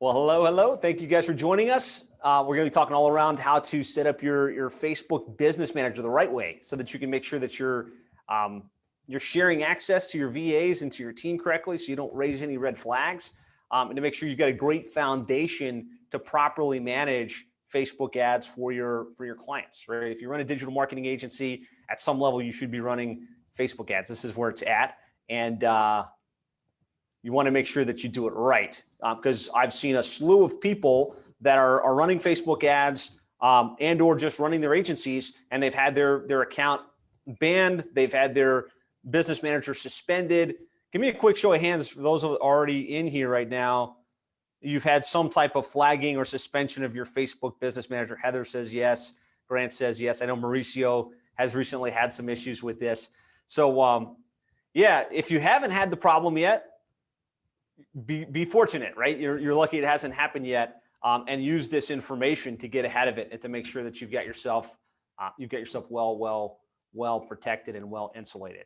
Well, hello, hello. Thank you guys for joining us. We're going to be talking all around how to set up your Facebook Business Manager the right way so that you can make sure that you're sharing access to your VAs and to your team correctly so you don't raise any red flags, and to make sure you've got a great foundation to properly manage Facebook ads for your clients, right? If you run a digital marketing agency, at some level, you should be running Facebook ads. This is where it's at. And you want to make sure that you do it right, because I've seen a slew of people that are running Facebook ads and or just running their agencies, and they've had their account banned. They've had their business manager suspended. Give me a quick show of hands for those already in here right now. You've had some type of flagging or suspension of your Facebook business manager. Heather says yes. Grant says yes. I know Mauricio has recently had some issues with this. So yeah, if you haven't had the problem yet, be fortunate, right? You're lucky it hasn't happened yet, and use this information to get ahead of it and to make sure that you've got yourself well protected and well insulated.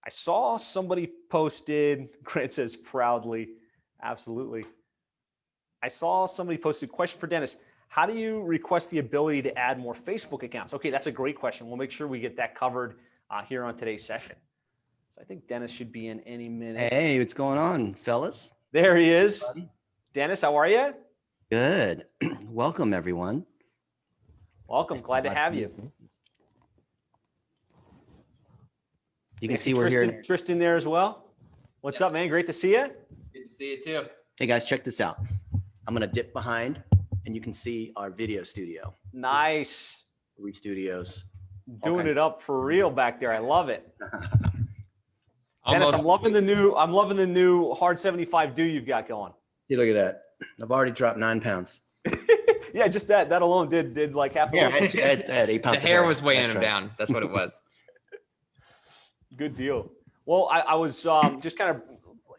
I saw somebody posted, Grant says proudly, absolutely. I saw somebody posted, question for Dennis, how do you request the ability to add more Facebook accounts? Okay, that's a great question. We'll make sure we get that covered here on today's session. So I think Dennis should be in any minute. Hey, what's going on, fellas? There he is. Dennis, how are you? Good. Welcome, everyone. Welcome. Glad to have you. You can see we're here. Tristan there as well. What's up, man? Great to see you. Good to see you too. Hey, guys, check this out. I'm going to dip behind, and you can see our video studio. Nice. 3 studios. Doing it up for real back there. I love it. Dennis, I'm loving the new hard 75 do you've got going. See, look at that. I've already dropped 9 pounds. Yeah, just that alone did like half a I had 8 pounds. The hair was weighing him down. That's what it was. Good deal. Well, I was just kind of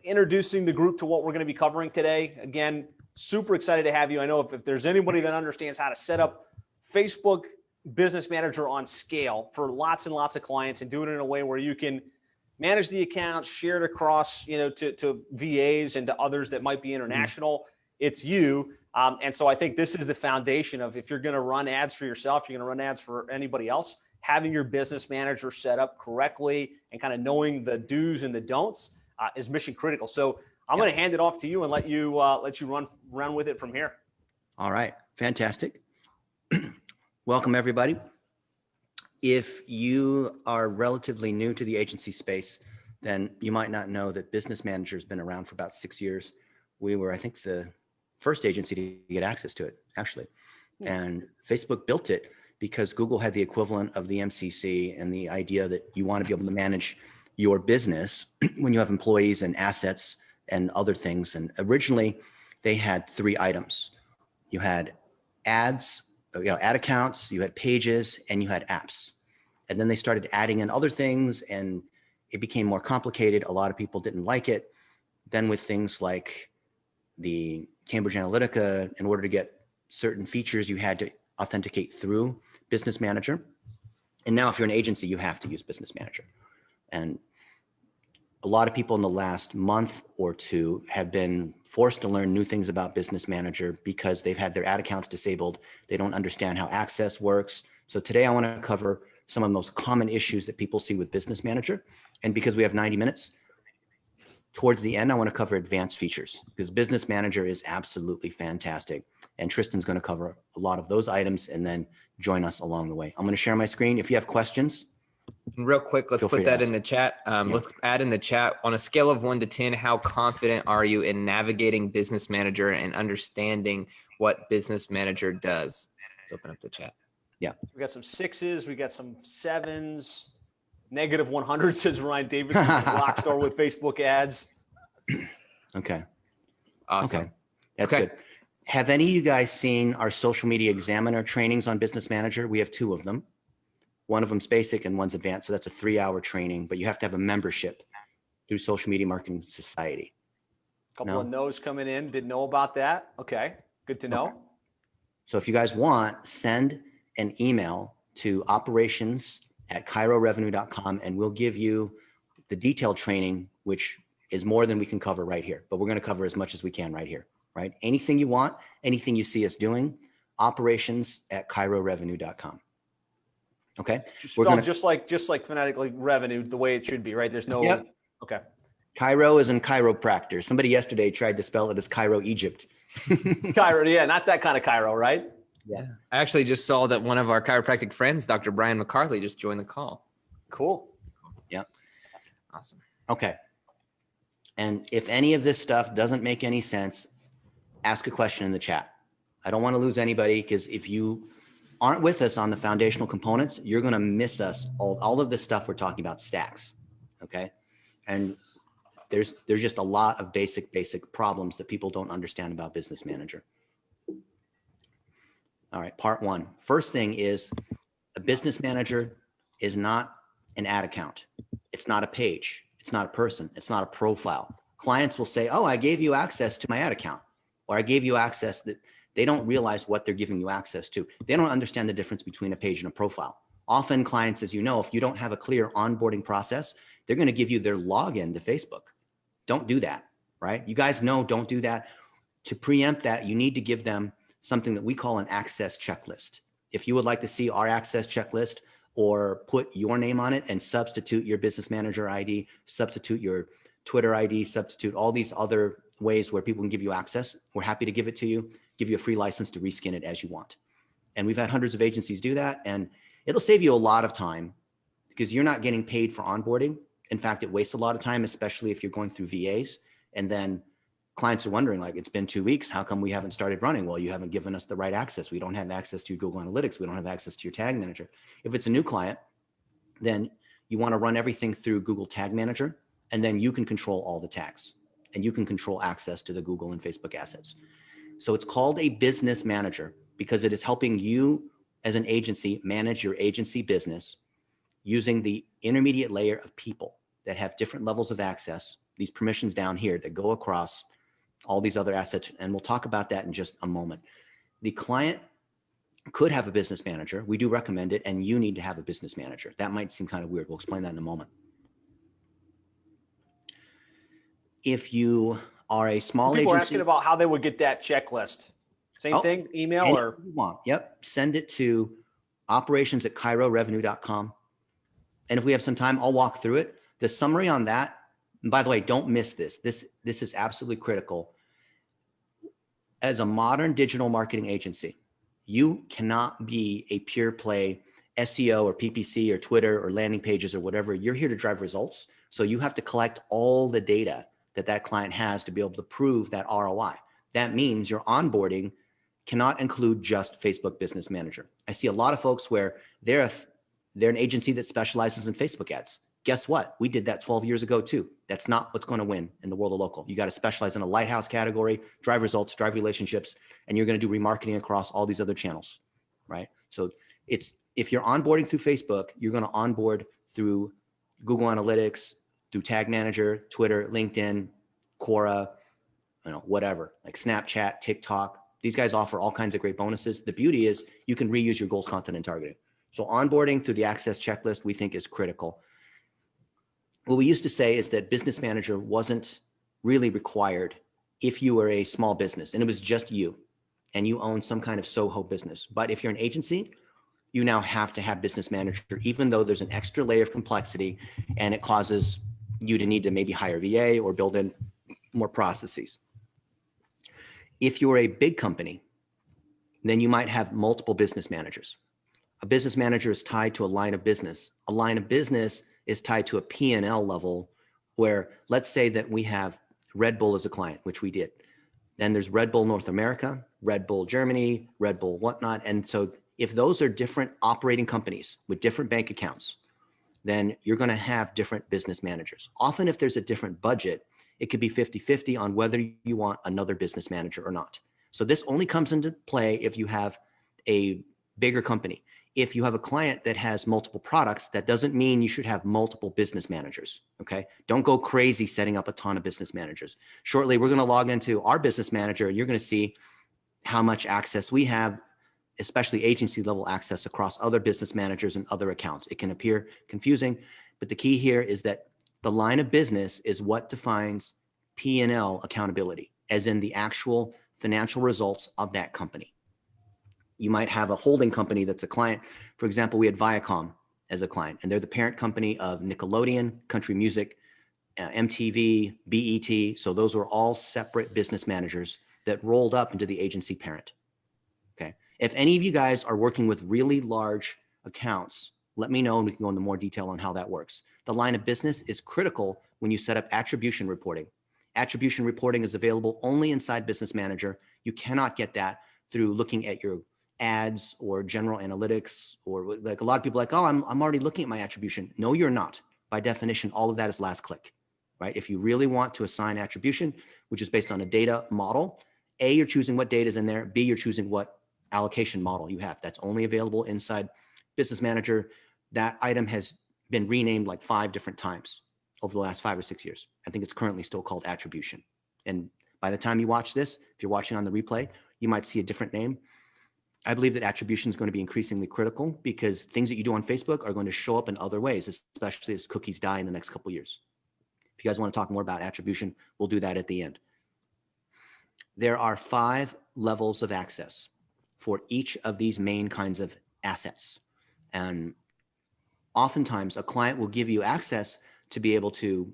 introducing the group to what we're going to be covering today. Again, super excited to have you. I know if there's anybody that understands how to set up Facebook Business Manager on scale for lots and lots of clients and do it in a way where you can manage the accounts, share it across, to VAs and to others that might be international. It's you. And so I think this is the foundation of, if you're going to run ads for yourself, you're going to run ads for anybody else, having your business manager set up correctly and kind of knowing the do's and the don'ts is mission critical. So I'm going to hand it off to you and let you run with it from here. All right. Fantastic. Welcome, everybody. If you are relatively new to the agency space, then you might not know that Business Manager has been around for about 6 years. We were, I think, the first agency to get access to it, actually. And Facebook built it because Google had the equivalent of the MCC and the idea that you want to be able to manage your business when you have employees and assets and other things. And originally, they had 3 items. You had ads, ad accounts, you had pages, and you had apps. And then they started adding in other things, and it became more complicated. A lot of people didn't like it. Then with things like the Cambridge Analytica, in order to get certain features, you had to authenticate through Business Manager. And now if you're an agency, you have to use Business Manager. And a lot of people in the last month or 2 have been forced to learn new things about Business Manager because they've had their ad accounts disabled. They don't understand how access works. So today I want to cover some of the most common issues that people see with Business Manager. And because we have 90 minutes, towards the end, I want to cover advanced features because Business Manager is absolutely fantastic. And Tristan's going to cover a lot of those items and then join us along the way. I'm going to share my screen. If you have questions. And real quick, let's put that in the chat. Let's add in the chat, on a scale of 1 to 10, how confident are you in navigating Business Manager and understanding what Business Manager does? Let's open up the chat. Yeah. We got some 6s, we got some 7s, negative 100 says Ryan Davis, rock star with Facebook ads. Okay. Awesome. Okay. That's good. Have any of you guys seen our social media examiner trainings on Business Manager? We have 2 of them. One of them's basic and one's advanced. So that's a 3-hour training, but you have to have a membership through Social Media Marketing Society. Couple of no's coming in. Didn't know about that. Okay. Good to know. Okay. So if you guys want, send an email to operations@cairorevenue.com and we'll give you the detailed training, which is more than we can cover right here, but we're going to cover as much as we can right here. right? Anything you want, anything you see us doing, operations@kairorevenue.com. Okay. Spelled just like phonetically revenue, the way it should be, right? There's no, Yep. Okay. Cairo is in chiropractor. Somebody yesterday tried to spell it as Cairo, Egypt. Cairo, yeah, not that kind of Cairo, right? Yeah. I actually just saw that one of our chiropractic friends, Dr. Brian McCarthy, just joined the call. Cool. Yeah. Awesome. Okay. And if any of this stuff doesn't make any sense, ask a question in the chat. I don't want to lose anybody, because if you aren't with us on the foundational components, you're going to miss us. All of this stuff we're talking about stacks. Okay. And there's just a lot of basic problems that people don't understand about Business Manager. All right. Part one. First thing is, a Business Manager is not an ad account. It's not a page. It's not a person. It's not a profile. Clients will say, oh, I gave you access to my ad account, or I gave you access. That they don't realize what they're giving you access to. They don't understand the difference between a page and a profile. Often clients, as you know, if you don't have a clear onboarding process, they're going to give you their login to Facebook. Don't do that, right? You guys know, don't do that. To preempt that, you need to give them something that we call an access checklist. If you would like to see our access checklist, or put your name on it and substitute your Business Manager ID, substitute your Twitter ID, substitute all these other ways where people can give you access, we're happy to give it to you, give you a free license to reskin it as you want. And we've had hundreds of agencies do that, and it'll save you a lot of time, because you're not getting paid for onboarding. In fact, it wastes a lot of time, especially if you're going through VAs, and then clients are wondering, like, it's been 2 weeks, how come we haven't started running? Well, you haven't given us the right access. We don't have access to your Google Analytics. We don't have access to your Tag Manager. If it's a new client, then you want to run everything through Google Tag Manager, and then you can control all the tags, and you can control access to the Google and Facebook assets. So it's called a Business Manager because it is helping you as an agency manage your agency business using the intermediate layer of people that have different levels of access, these permissions down here that go across all these other assets. And we'll talk about that in just a moment. The client could have a business manager. We do recommend it, and you need to have a business manager. That might seem kind of weird. We'll explain that in a moment. If you are a small People agency, are asking about how they would get that checklist. Same thing, email or? You want. Yep. Send it to operations@kairorevenue.com. And if we have some time, I'll walk through it. The summary on that, and by the way, don't miss this. This is absolutely critical. As a modern digital marketing agency, you cannot be a pure play SEO or PPC or Twitter or landing pages or whatever. You're here to drive results. So you have to collect all the data that client has to be able to prove that ROI. That means your onboarding cannot include just Facebook Business Manager. I see a lot of folks where they're an agency that specializes in Facebook ads. Guess what? We did that 12 years ago too. That's not what's going to win in the world of local. You got to specialize in a lighthouse category, drive results, drive relationships, and you're going to do remarketing across all these other channels, right? So if you're onboarding through Facebook, you're going to onboard through Google Analytics, through Tag Manager, Twitter, LinkedIn, Quora, whatever, like Snapchat, TikTok. These guys offer all kinds of great bonuses. The beauty is you can reuse your goals, content, and targeting. So onboarding through the access checklist, we think is critical. What we used to say is that Business Manager wasn't really required if you were a small business and it was just you and you own some kind of Soho business. But if you're an agency, you now have to have Business Manager, even though there's an extra layer of complexity and it causes you to need to maybe hire VA or build in more processes. If you're a big company, then you might have multiple business managers. A business manager is tied to a line of business. A line of business is tied to a P&L level where, let's say that we have Red Bull as a client, which we did. Then there's Red Bull North America, Red Bull Germany, Red Bull whatnot. And so if those are different operating companies with different bank accounts, then you're going to have different business managers. Often if there's a different budget, it could be 50-50 on whether you want another business manager or not. So this only comes into play if you have a bigger company. If you have a client that has multiple products, that doesn't mean you should have multiple business managers, okay? Don't go crazy setting up a ton of business managers. Shortly, we're gonna log into our business manager. You're gonna see how much access we have, especially agency level access across other business managers and other accounts. It can appear confusing, but the key here is that the line of business is what defines P&L accountability, as in the actual financial results of that company. You might have a holding company that's a client. For example, we had Viacom as a client, and they're the parent company of Nickelodeon, Country Music, MTV, BET. So those were all separate business managers that rolled up into the agency parent. Okay. If any of you guys are working with really large accounts, let me know and we can go into more detail on how that works. The line of business is critical when you set up attribution reporting. Attribution reporting is available only inside Business Manager. You cannot get that through looking at your ads or general analytics, or like a lot of people are like, oh, I'm already looking at my attribution. No, you're not. By definition, all of that is last click, right? If you really want to assign attribution, which is based on a data model, A, you're choosing what data is in there. B, you're choosing what allocation model you have. That's only available inside Business Manager. That item has been renamed like 5 different times over the last 5 or 6 years. I think it's currently still called attribution. And by the time you watch this, if you're watching on the replay, you might see a different name. I believe that attribution is going to be increasingly critical because things that you do on Facebook are going to show up in other ways, especially as cookies die in the next couple of years. If you guys want to talk more about attribution, we'll do that at the end. There are 5 levels of access for each of these main kinds of assets. And oftentimes a client will give you access to be able to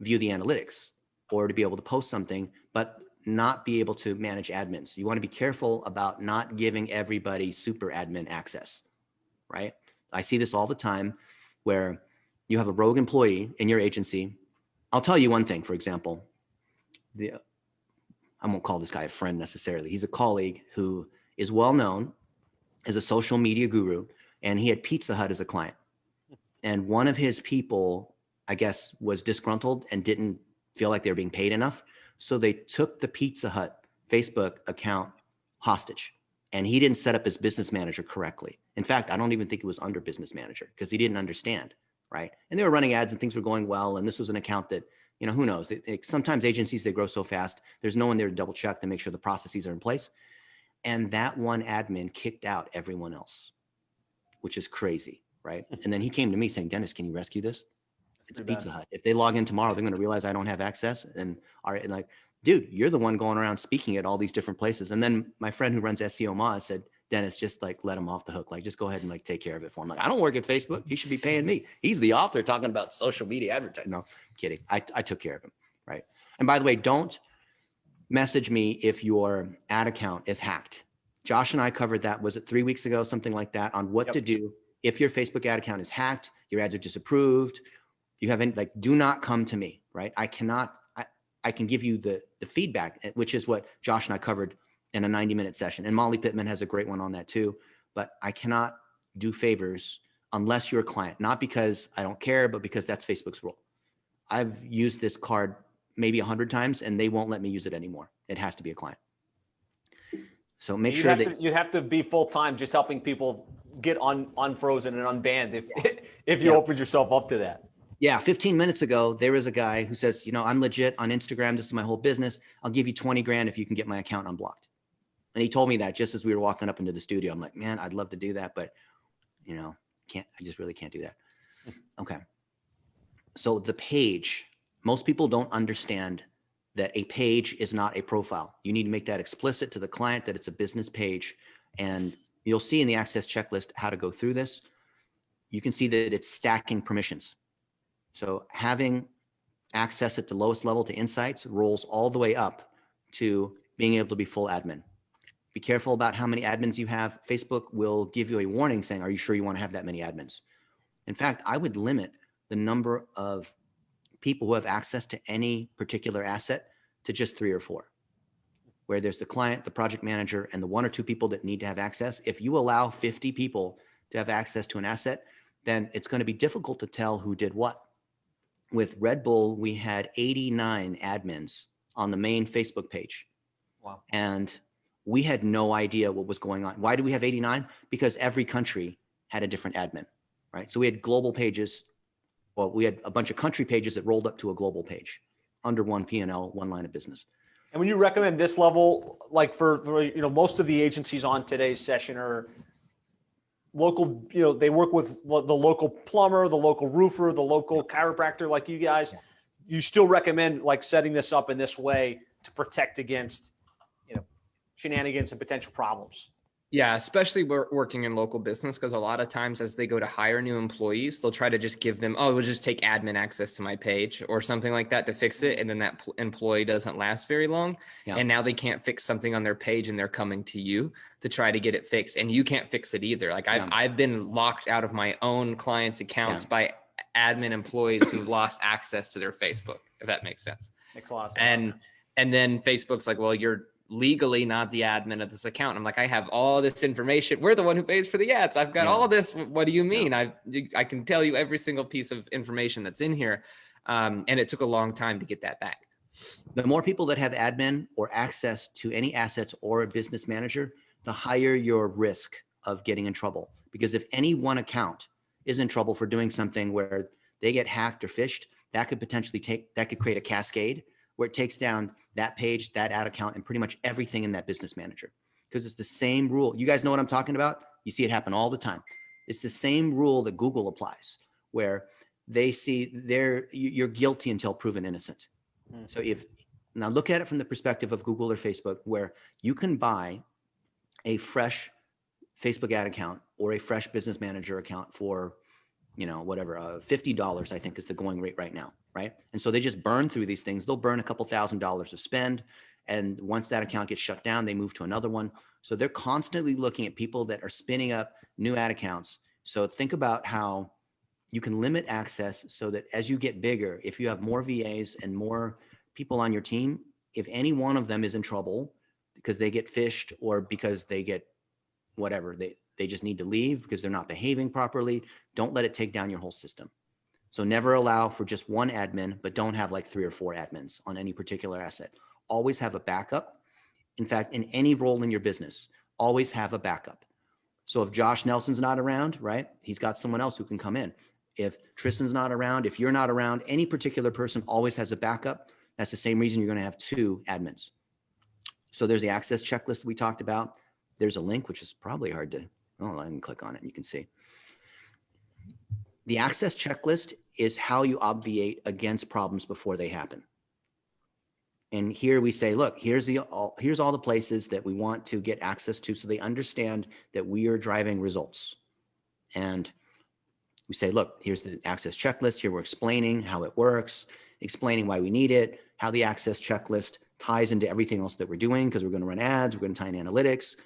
view the analytics or to be able to post something, but not be able to manage admins. You want to be careful about not giving everybody super admin access, right? I see this all the time where you have a rogue employee in your agency. I'll tell you one thing, for example, I won't call this guy a friend necessarily. He's a colleague who is well known as a social media guru, and he had Pizza Hut as a client. And one of his people, I guess, was disgruntled and didn't feel like they were being paid enough. So they took the Pizza Hut Facebook account hostage, and he didn't set up his Business Manager correctly. In fact, I don't even think it was under Business Manager because he didn't understand, right? And they were running ads and things were going well. And this was an account that, you know, who knows? Sometimes agencies, they grow so fast, there's no one there to double check to make sure the processes are in place. And that one admin kicked out everyone else, which is crazy, right? And then he came to me saying, Dennis, can you rescue this? It's Pizza Hut. If they log in tomorrow, they're going to realize I don't have access. And like, dude, you're the one going around speaking at all these different places. And then my friend who runs SEO Moz said, Dennis, just like let him off the hook. Like, just go ahead and like take care of it for him. Like, I don't work at Facebook. You should be paying me. He's the author talking about social media advertising. No, kidding. I took care of him, right? And by the way, don't message me if your ad account is hacked. Josh and I covered that, was it 3 weeks ago, something like that, on what to do if your Facebook ad account is hacked, your ads are disapproved. You haven't, like, do not come to me, right? I can give you the feedback, which is what Josh and I covered in a 90-minute session. And Molly Pittman has a great one on that too. But I cannot do favors unless you're a client, not because I don't care, but because that's Facebook's rule. I've used this card maybe 100 times and they won't let me use it anymore. It has to be a client. So make sure that you have to be full-time just helping people get unfrozen and unbanned if you opened yourself up to that. Yeah, 15 minutes ago, there was a guy who says, you know, I'm legit on Instagram. This is my whole business. I'll give you 20 grand if you can get my account unblocked. And he told me that just as we were walking up into the studio. I'm like, man, I'd love to do that, but you know, I just really can't do that. Okay. So the page, most people don't understand that a page is not a profile. You need to make that explicit to the client that it's a business page. And you'll see in the access checklist how to go through this. You can see that it's stacking permissions. So having access at the lowest level to insights rolls all the way up to being able to be full admin. Be careful about how many admins you have. Facebook will give you a warning saying, are you sure you want to have that many admins? In fact, I would limit the number of people who have access to any particular asset to just 3 or 4, where there's the client, the project manager, and the 1 or 2 people that need to have access. If you allow 50 people to have access to an asset, then it's going to be difficult to tell who did what. With Red Bull, we had 89 admins on the main Facebook page. Wow. And we had no idea what was going on. Why do we have 89? Because every country had a different admin, right? So we had global pages. Well, we had a bunch of country pages that rolled up to a global page under one P&L, one line of business. And when you recommend this level, like for you know, most of the agencies on today's session are local, you know, they work with the local plumber, the local roofer, the local chiropractor, like you guys. You still recommend like setting this up in this way to protect against, you know, shenanigans and potential problems. Yeah, especially working in local business, because a lot of times as they go to hire new employees, they'll try to just give them, oh, we'll just take admin access to my page or something like that to fix it. And then that employee doesn't last very long. Yeah. And now they can't fix something on their page and they're coming to you to try to get it fixed. And you can't fix it either. Like I've been locked out of my own clients' accounts by admin employees who've lost access to their Facebook, if that makes sense. Makes a lot of sense. And then Facebook's like, well, you're legally not the admin of this account. I'm like, I have all this information. We're the one who pays for the ads. I've got all of this. What do you mean? I can tell you every single piece of information that's in here. And it took a long time to get that back. The more people that have admin or access to any assets or a business manager, the higher your risk of getting in trouble. Because if any one account is in trouble for doing something where they get hacked or phished, that could potentially create a cascade where it takes down that page, that ad account, and pretty much everything in that business manager. Because it's the same rule. You guys know what I'm talking about? You see it happen all the time. It's the same rule that Google applies, where they see you're guilty until proven innocent. So now look at it from the perspective of Google or Facebook, where you can buy a fresh Facebook ad account or a fresh business manager account for, $50, I think is the going rate right now, right? And so they just burn through these things. They'll burn a couple $1,000s of spend. And once that account gets shut down, they move to another one. So they're constantly looking at people that are spinning up new ad accounts. So think about how you can limit access so that as you get bigger, if you have more VAs and more people on your team, if any one of them is in trouble because they get phished or because they get whatever, they just need to leave because they're not behaving properly, don't let it take down your whole system. So never allow for just one admin, but don't have like 3 or 4 admins on any particular asset. Always have a backup. In fact, in any role in your business, always have a backup. So if Josh Nelson's not around, right, he's got someone else who can come in. If Tristan's not around, if you're not around, any particular person always has a backup. That's the same reason you're going to have 2 admins. So there's the access checklist we talked about. There's a link, which is probably hard to, I can click on it. You can see. The access checklist is how you obviate against problems before they happen. And here we say, look, here's all the places that we want to get access to so they understand that we are driving results. And we say, look, here's the access checklist. Here we're explaining how it works, explaining why we need it, how the access checklist ties into everything else that we're doing because we're going to run ads, we're going to tie in analytics.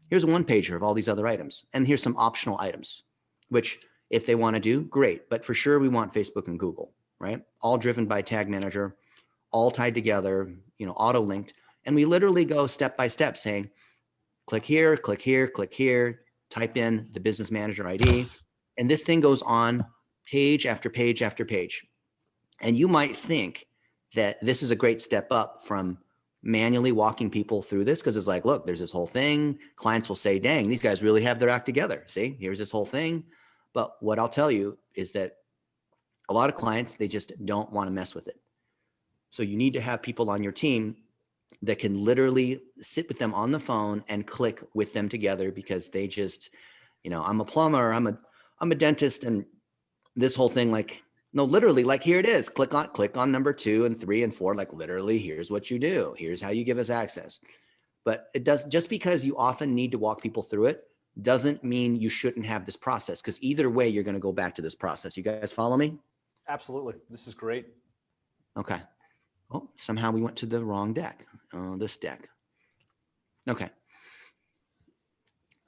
Here's a 1-pager of all these other items. And here's some optional items, which if they want to do, great. But for sure, we want Facebook and Google, right? All driven by Tag Manager, all tied together, auto-linked. And we literally go step by step saying, click here, click here, click here, type in the business manager ID. And this thing goes on page after page after page. And you might think that this is a great step up from manually walking people through this because it's like, look, there's this whole thing. Clients will say, dang, these guys really have their act together. See, here's this whole thing. But what I'll tell you is that a lot of clients, they just don't want to mess with it. So you need to have people on your team that can literally sit with them on the phone and click with them together because they just, I'm a plumber, I'm a dentist, and this whole thing, like, no, literally, like, here it is. Click on number 2 and 3 and 4. Like, literally, here's what you do. Here's how you give us access. But it does, just because you often need to walk people through it doesn't mean you shouldn't have this process, because either way, you're going to go back to this process. You guys follow me? Absolutely. This is great. Okay. Oh, somehow we went to the wrong deck. This deck. Okay.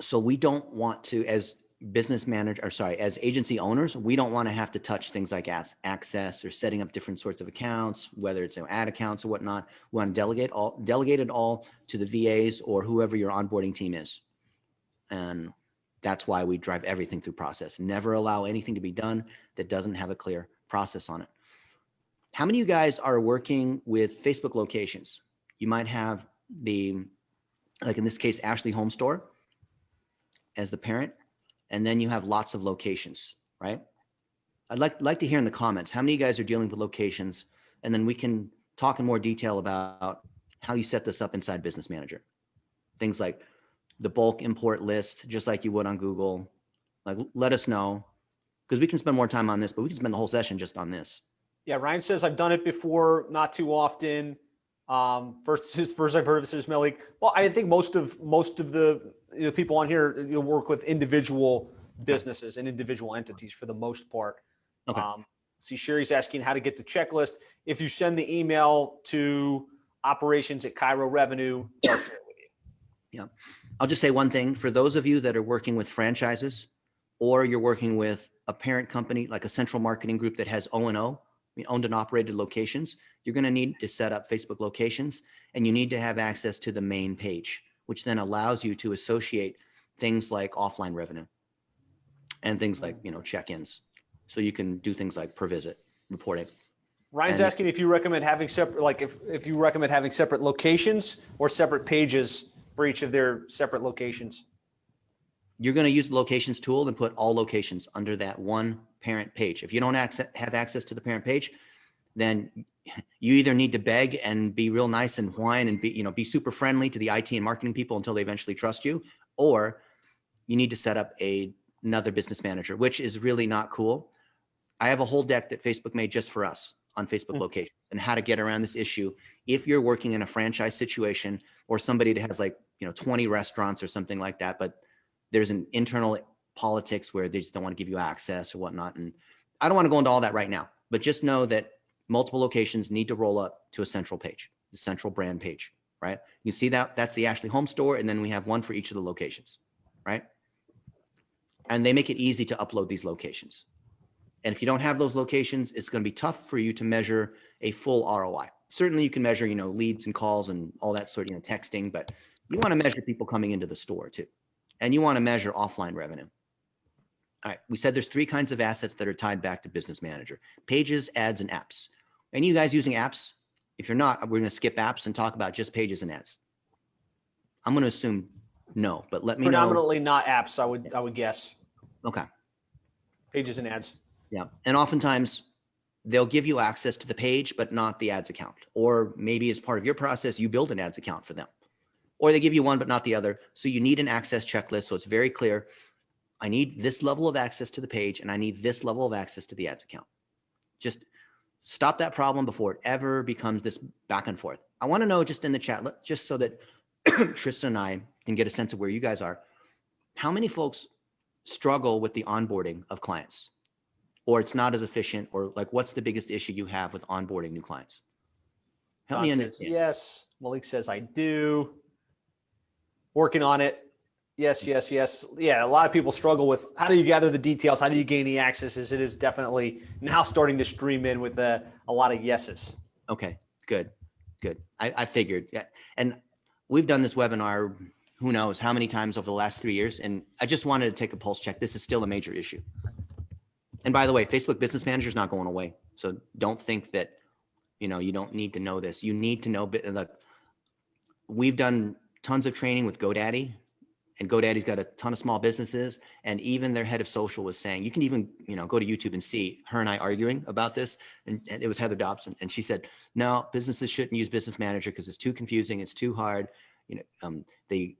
So we don't want to, as as agency owners, we don't want to have to touch things like access or setting up different sorts of accounts, whether it's ad accounts or whatnot. We want to delegate it all to the VAs or whoever your onboarding team is. And that's why we drive everything through process. Never allow anything to be done that doesn't have a clear process on it. How many of you guys are working with Facebook locations? You might have like in this case, Ashley Home Store as the parent, and then you have lots of locations, right? I'd like to hear in the comments, how many of you guys are dealing with locations? And then we can talk in more detail about how you set this up inside Business Manager. Things like the bulk import list, just like you would on Google. Like, let us know, because we can spend more time on this, but we can spend the whole session just on this. Yeah, Ryan says, I've done it before, not too often. First I've heard of Decision Mail League. Well, I think most of the people on here work with individual businesses and individual entities for the most part. Okay. See, Sherry's asking how to get the checklist. If you send the email to operations@Cairo Revenue, they'll share it with you. Yeah. I'll just say one thing. For those of you that are working with franchises, or you're working with a parent company, like a central marketing group that has O&O, owned and operated locations, you're going to need to set up Facebook locations, and you need to have access to the main page, which then allows you to associate things like offline revenue and things like, check-ins. So you can do things like per visit reporting. Ryan's asking if you recommend having separate, like if you recommend having separate locations or separate pages for each of their separate locations. You're going to use the locations tool and put all locations under that one parent page. If you don't have access to the parent page, then you either need to beg and be real nice and whine and be super friendly to the IT and marketing people until they eventually trust you, or you need to set up another business manager, which is really not cool. I have a whole deck that Facebook made just for us on Facebook location and how to get around this issue. If you're working in a franchise situation or somebody that has 20 restaurants or something like that, but there's an internal politics where they just don't want to give you access or whatnot. And I don't want to go into all that right now, but just know that multiple locations need to roll up to a central page, the central brand page, right? You see that's the Ashley Home Store. And then we have one for each of the locations, right? And they make it easy to upload these locations. And if you don't have those locations, it's going to be tough for you to measure a full ROI. Certainly you can measure, leads and calls and all that sort of, texting, but you want to measure people coming into the store too. And you want to measure offline revenue. All right. We said there's 3 kinds of assets that are tied back to Business Manager: pages, ads, and apps. Any of you guys using apps? If you're not, we're going to skip apps and talk about just pages and ads. I'm going to assume no, but let me know. Predominantly not apps, I would guess. Okay. Pages and ads. Yeah. And oftentimes they'll give you access to the page, but not the ads account. Or maybe as part of your process, you build an ads account for them. Or they give you one, but not the other. So you need an access checklist. So it's very clear. I need this level of access to the page, and I need this level of access to the ads account. Just stop that problem before it ever becomes this back and forth. I want to know just in the chat, just so that Tristan and I can get a sense of where you guys are. How many folks struggle with the onboarding of clients? Or it's not as efficient, or what's the biggest issue you have with onboarding new clients? Help me understand. Yes. Malik says, I do. Working on it. Yes. Yeah, a lot of people struggle with how do you gather the details? How do you gain the accesses? It is definitely now starting to stream in with a lot of yeses. Okay, good. I figured. Yeah. And we've done this webinar, who knows how many times over the last 3 years. And I just wanted to take a pulse check. This is still a major issue. And by the way, Facebook Business Manager is not going away. So don't think that, you don't need to know this. You need to know. We've done tons of training with GoDaddy, and GoDaddy's got a ton of small businesses. And even their head of social was saying, you can even, go to YouTube and see her and I arguing about this. And it was Heather Dobson. And she said, no, businesses shouldn't use Business Manager because it's too confusing. It's too hard. They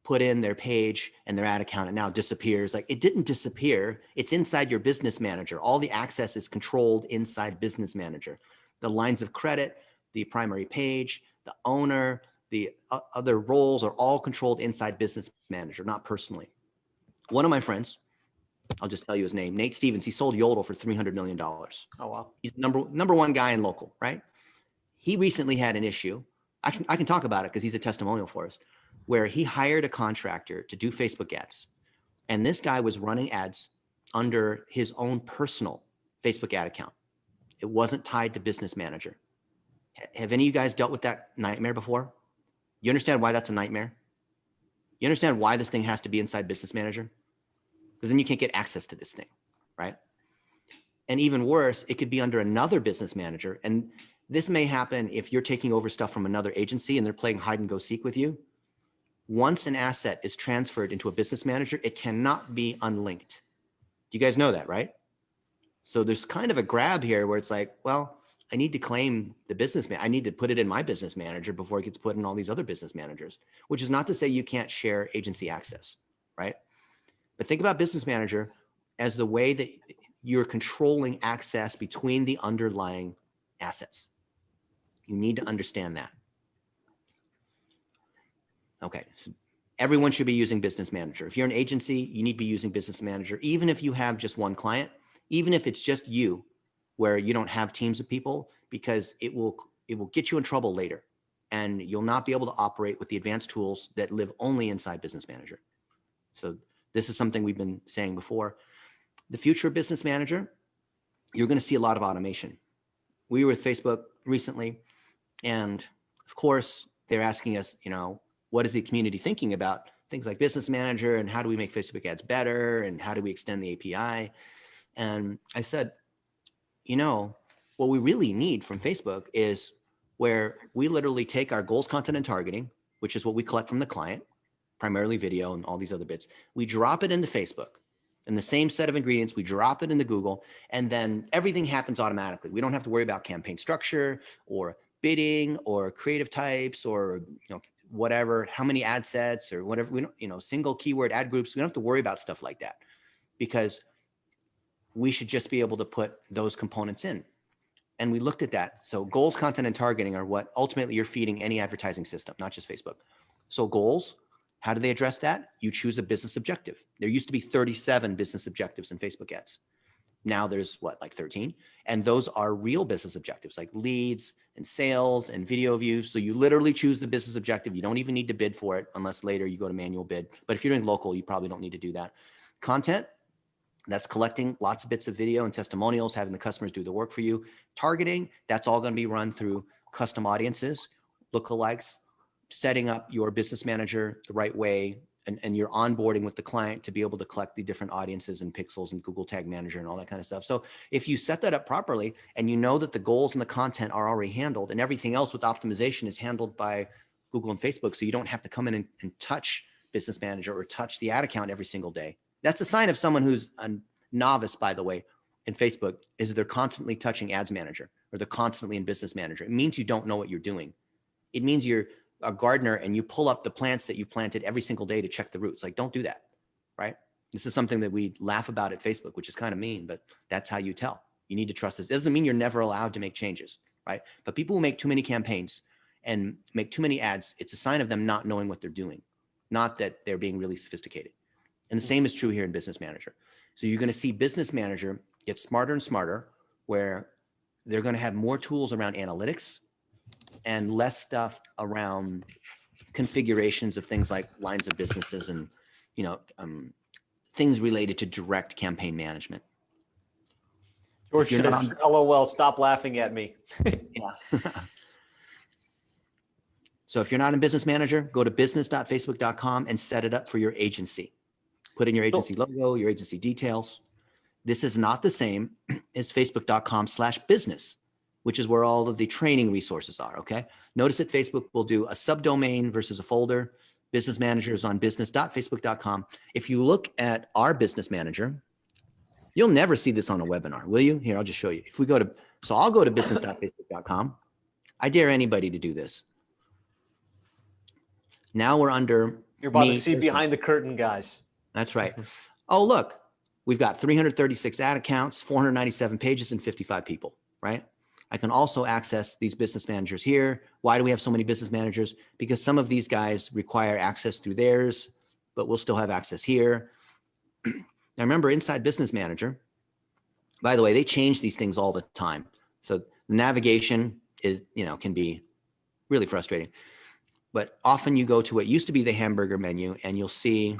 put in their page and their ad account, and now disappears. It didn't disappear. It's inside your Business Manager. All the access is controlled inside Business Manager. The lines of credit, the primary page, the owner, the other roles are all controlled inside Business Manager, not personally. One of my friends, I'll just tell you his name, Nate Stevens, he sold Yodel for $300 million. Oh, wow. He's number one guy in local, right? He recently had an issue. I can talk about it because he's a testimonial for us, where he hired a contractor to do Facebook ads. And this guy was running ads under his own personal Facebook ad account. It wasn't tied to Business Manager. Have any of you guys dealt with that nightmare before? You understand why that's a nightmare? You understand why this thing has to be inside Business Manager? Because then you can't get access to this thing, right? And even worse, it could be under another business manager. And this may happen if you're taking over stuff from another agency and they're playing hide and go seek with you. Once an asset is transferred into a business manager, it cannot be unlinked. Do you guys know that, right? So there's kind of a grab here where it's like, well, I need to claim the business man. I need to put it in my business manager before it gets put in all these other business managers, which is not to say you can't share agency access, right? But think about business manager as the way that you're controlling access between the underlying assets. You need to understand that. Okay. So everyone should be using Business Manager. If you're an agency, you need to be using Business Manager, even if you have just one client, even if it's just you, where you don't have teams of people, because it will get you in trouble later, and you'll not be able to operate with the advanced tools that live only inside Business Manager. So this is something we've been saying before. The future of Business Manager, you're going to see a lot of automation. We were with Facebook recently, and of course, they're asking us, what is the community thinking about things like Business Manager, and how do we make Facebook ads better, and how do we extend the API? And I said, what we really need from Facebook is where we literally take our goals, content, and targeting, which is what we collect from the client, primarily video and all these other bits. We drop it into Facebook in the same set of ingredients. We drop it into Google, and then everything happens automatically. We don't have to worry about campaign structure or bidding or creative types or whatever, how many ad sets or whatever. We don't, single keyword ad groups. We don't have to worry about stuff like that, because we should just be able to put those components in. And we looked at that. So goals, content, and targeting are what ultimately you're feeding any advertising system, not just Facebook. So goals, how do they address that? You choose a business objective. There used to be 37 business objectives in Facebook ads. Now there's like 13. And those are real business objectives, like leads and sales and video views. So you literally choose the business objective. You don't even need to bid for it unless later you go to manual bid. But if you're doing local, you probably don't need to do that. Content, that's collecting lots of bits of video and testimonials, having the customers do the work for you. Targeting, that's all going to be run through custom audiences, lookalikes, setting up your Business Manager the right way, and your onboarding with the client to be able to collect the different audiences and pixels and Google Tag Manager and all that kind of stuff. So if you set that up properly and you know that the goals and the content are already handled, and everything else with optimization is handled by Google and Facebook, so you don't have to come in and touch Business Manager or touch the ad account every single day. That's a sign of someone who's a novice, by the way, in Facebook, is that they're constantly touching Ads Manager or they're constantly in Business Manager. It means you don't know what you're doing. It means you're a gardener and you pull up the plants that you planted every single day to check the roots. Like, don't do that, right? This is something that we laugh about at Facebook, which is kind of mean, but that's how you tell. You need to trust this. It doesn't mean you're never allowed to make changes, right? But people who make too many campaigns and make too many ads, it's a sign of them not knowing what they're doing, not that they're being really sophisticated. And the same is true here in Business Manager. So you're going to see Business Manager get smarter and smarter, where they're going to have more tools around analytics and less stuff around configurations of things like lines of businesses and, things related to direct campaign management. George says, LOL, stop laughing at me. Yeah. So if you're not in Business Manager, go to business.facebook.com and set it up for your agency. Put in your agency logo, your agency details. This is not the same as facebook.com/business, which is where all of the training resources are, okay? Notice that Facebook will do a subdomain versus a folder. Business Manager is on business.facebook.com. If you look at our Business Manager, you'll never see this on a webinar, will you? Here, I'll just show you. If we go to, so I'll go to business.facebook.com. I dare anybody to do this. Now we're under You're about to see behind the curtain, guys. That's right. Oh, look, we've got 336 ad accounts, 497 pages, and 55 people, right? I can also access these business managers here. Why do we have so many business managers? Because some of these guys require access through theirs, but we'll still have access here. Now remember, inside Business Manager, by the way, they change these things all the time. So the navigation is, can be really frustrating. But often you go to what used to be the hamburger menu and you'll see,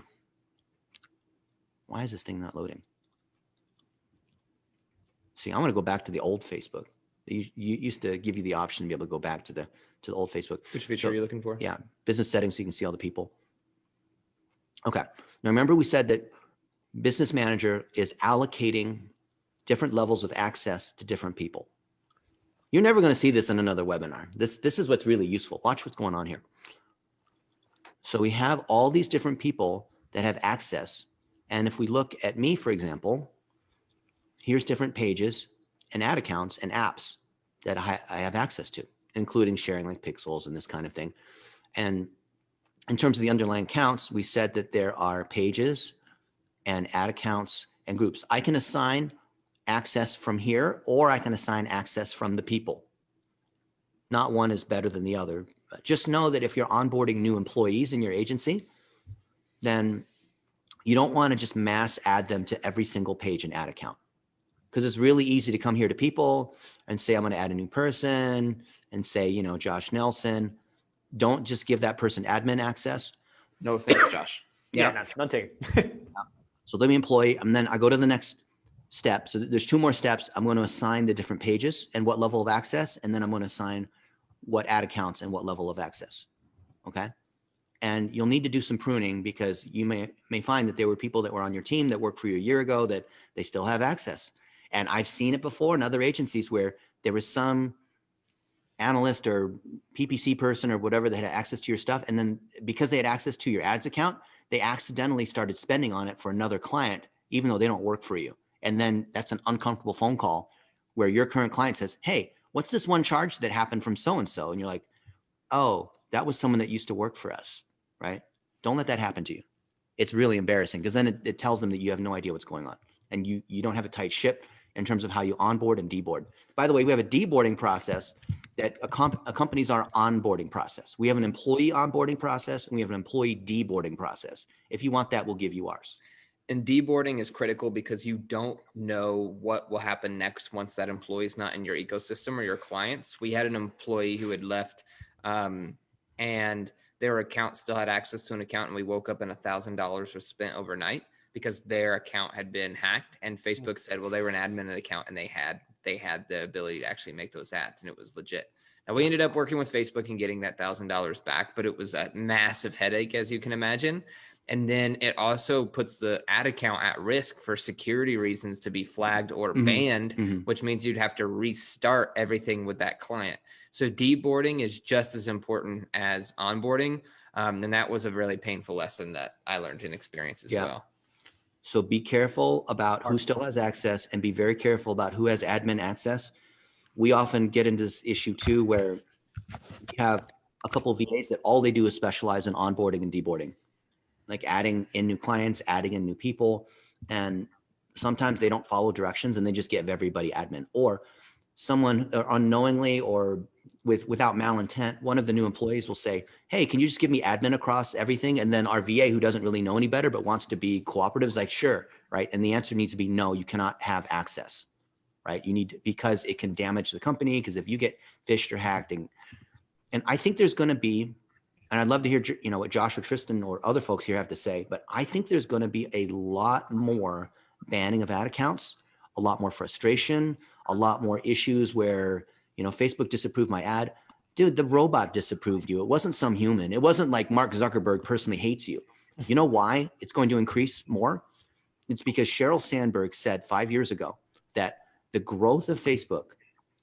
why is this thing not loading? See, I'm going to go back to the old Facebook. You used to give you the option to be able to go back to the old Facebook. Which feature are you looking for? Yeah, business settings, so you can see all the people. Okay. Now remember, we said that Business Manager is allocating different levels of access to different people. You're never going to see this in another webinar. This is what's really useful. Watch what's going on here. So we have all these different people that have access. And if we look at me, for example, here's different pages and ad accounts and apps that I have access to, including sharing like pixels and this kind of thing. And in terms of the underlying counts, we said that there are pages and ad accounts and groups. I can assign access from here, or I can assign access from the people. Not one is better than the other. Just know that if you're onboarding new employees in your agency, then you don't want to just mass add them to every single page and ad account. Because it's really easy to come here to people and say, I'm going to add a new person and say, you know, Josh Nelson. Don't just give that person admin access. No offense, Josh. Yeah, none taken. So let me employee, and then I go to the next step. So there's 2 more steps. I'm going to assign the different pages and what level of access, and then I'm going to assign what ad accounts and what level of access. Okay. And you'll need to do some pruning because you may find that there were people that were on your team that worked for you a year ago that they still have access. And I've seen it before in other agencies where there was some analyst or PPC person or whatever that had access to your stuff. And then because they had access to your ads account, they accidentally started spending on it for another client, even though they don't work for you. And then that's an uncomfortable phone call where your current client says, hey, what's this one charge that happened from so-and-so? And you're like, oh, that was someone that used to work for us, right? Don't let that happen to you. It's really embarrassing because then it tells them that you have no idea what's going on and you don't have a tight ship in terms of how you onboard and deboard. By the way, we have a deboarding process that accompanies our onboarding process. We have an employee onboarding process and we have an employee deboarding process. If you want that, we'll give you ours. And deboarding is critical because you don't know what will happen next once that employee is not in your ecosystem or your clients. We had an employee who had left and their account still had access to an account, and we woke up and $1,000 was spent overnight because their account had been hacked, and Facebook said, well, they were an admin an account and they had the ability to actually make those ads, and it was legit. Now we ended up working with Facebook and getting that $1,000 back, but it was a massive headache, as you can imagine. And then it also puts the ad account at risk for security reasons to be flagged or banned, which means you'd have to restart everything with that client. So deboarding is just as important as onboarding. And that was a really painful lesson that I learned in experience as well. So be careful about who still has access and be very careful about who has admin access. We often get into this issue too, where we have a couple of VAs that all they do is specialize in onboarding and deboarding, like adding in new clients, adding in new people. And sometimes they don't follow directions and they just give everybody admin, or someone unknowingly or without malintent, one of the new employees will say, hey, can you just give me admin across everything? And then our VA, who doesn't really know any better, but wants to be cooperative, is like, sure, right? And the answer needs to be, no, you cannot have access, right? You need to, because it can damage the company, because if you get phished or hacked, and I think there's going to be, and I'd love to hear, you know, what Josh or Tristan or other folks here have to say, but I think there's going to be a lot more banning of ad accounts, a lot more frustration, a lot more issues where, you know, Facebook disapproved my ad. Dude, the robot disapproved you. It wasn't some human. It wasn't like Mark Zuckerberg personally hates you. You know why it's going to increase more? It's because Sheryl Sandberg said 5 years ago that the growth of Facebook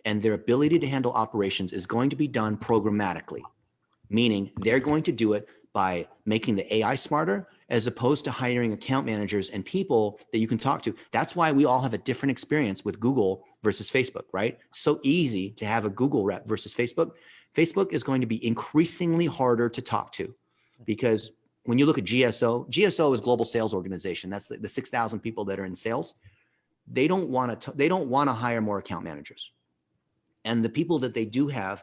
and their ability to handle operations is going to be done programmatically, meaning they're going to do it by making the AI smarter as opposed to hiring account managers and people that you can talk to. That's why we all have a different experience with Google versus Facebook, right? So easy to have a Google rep versus Facebook. Facebook is going to be increasingly harder to talk to because when you look at GSO is Global Sales Organization. That's the 6,000 people that are in sales. They don't want to hire more account managers. And the people that they do have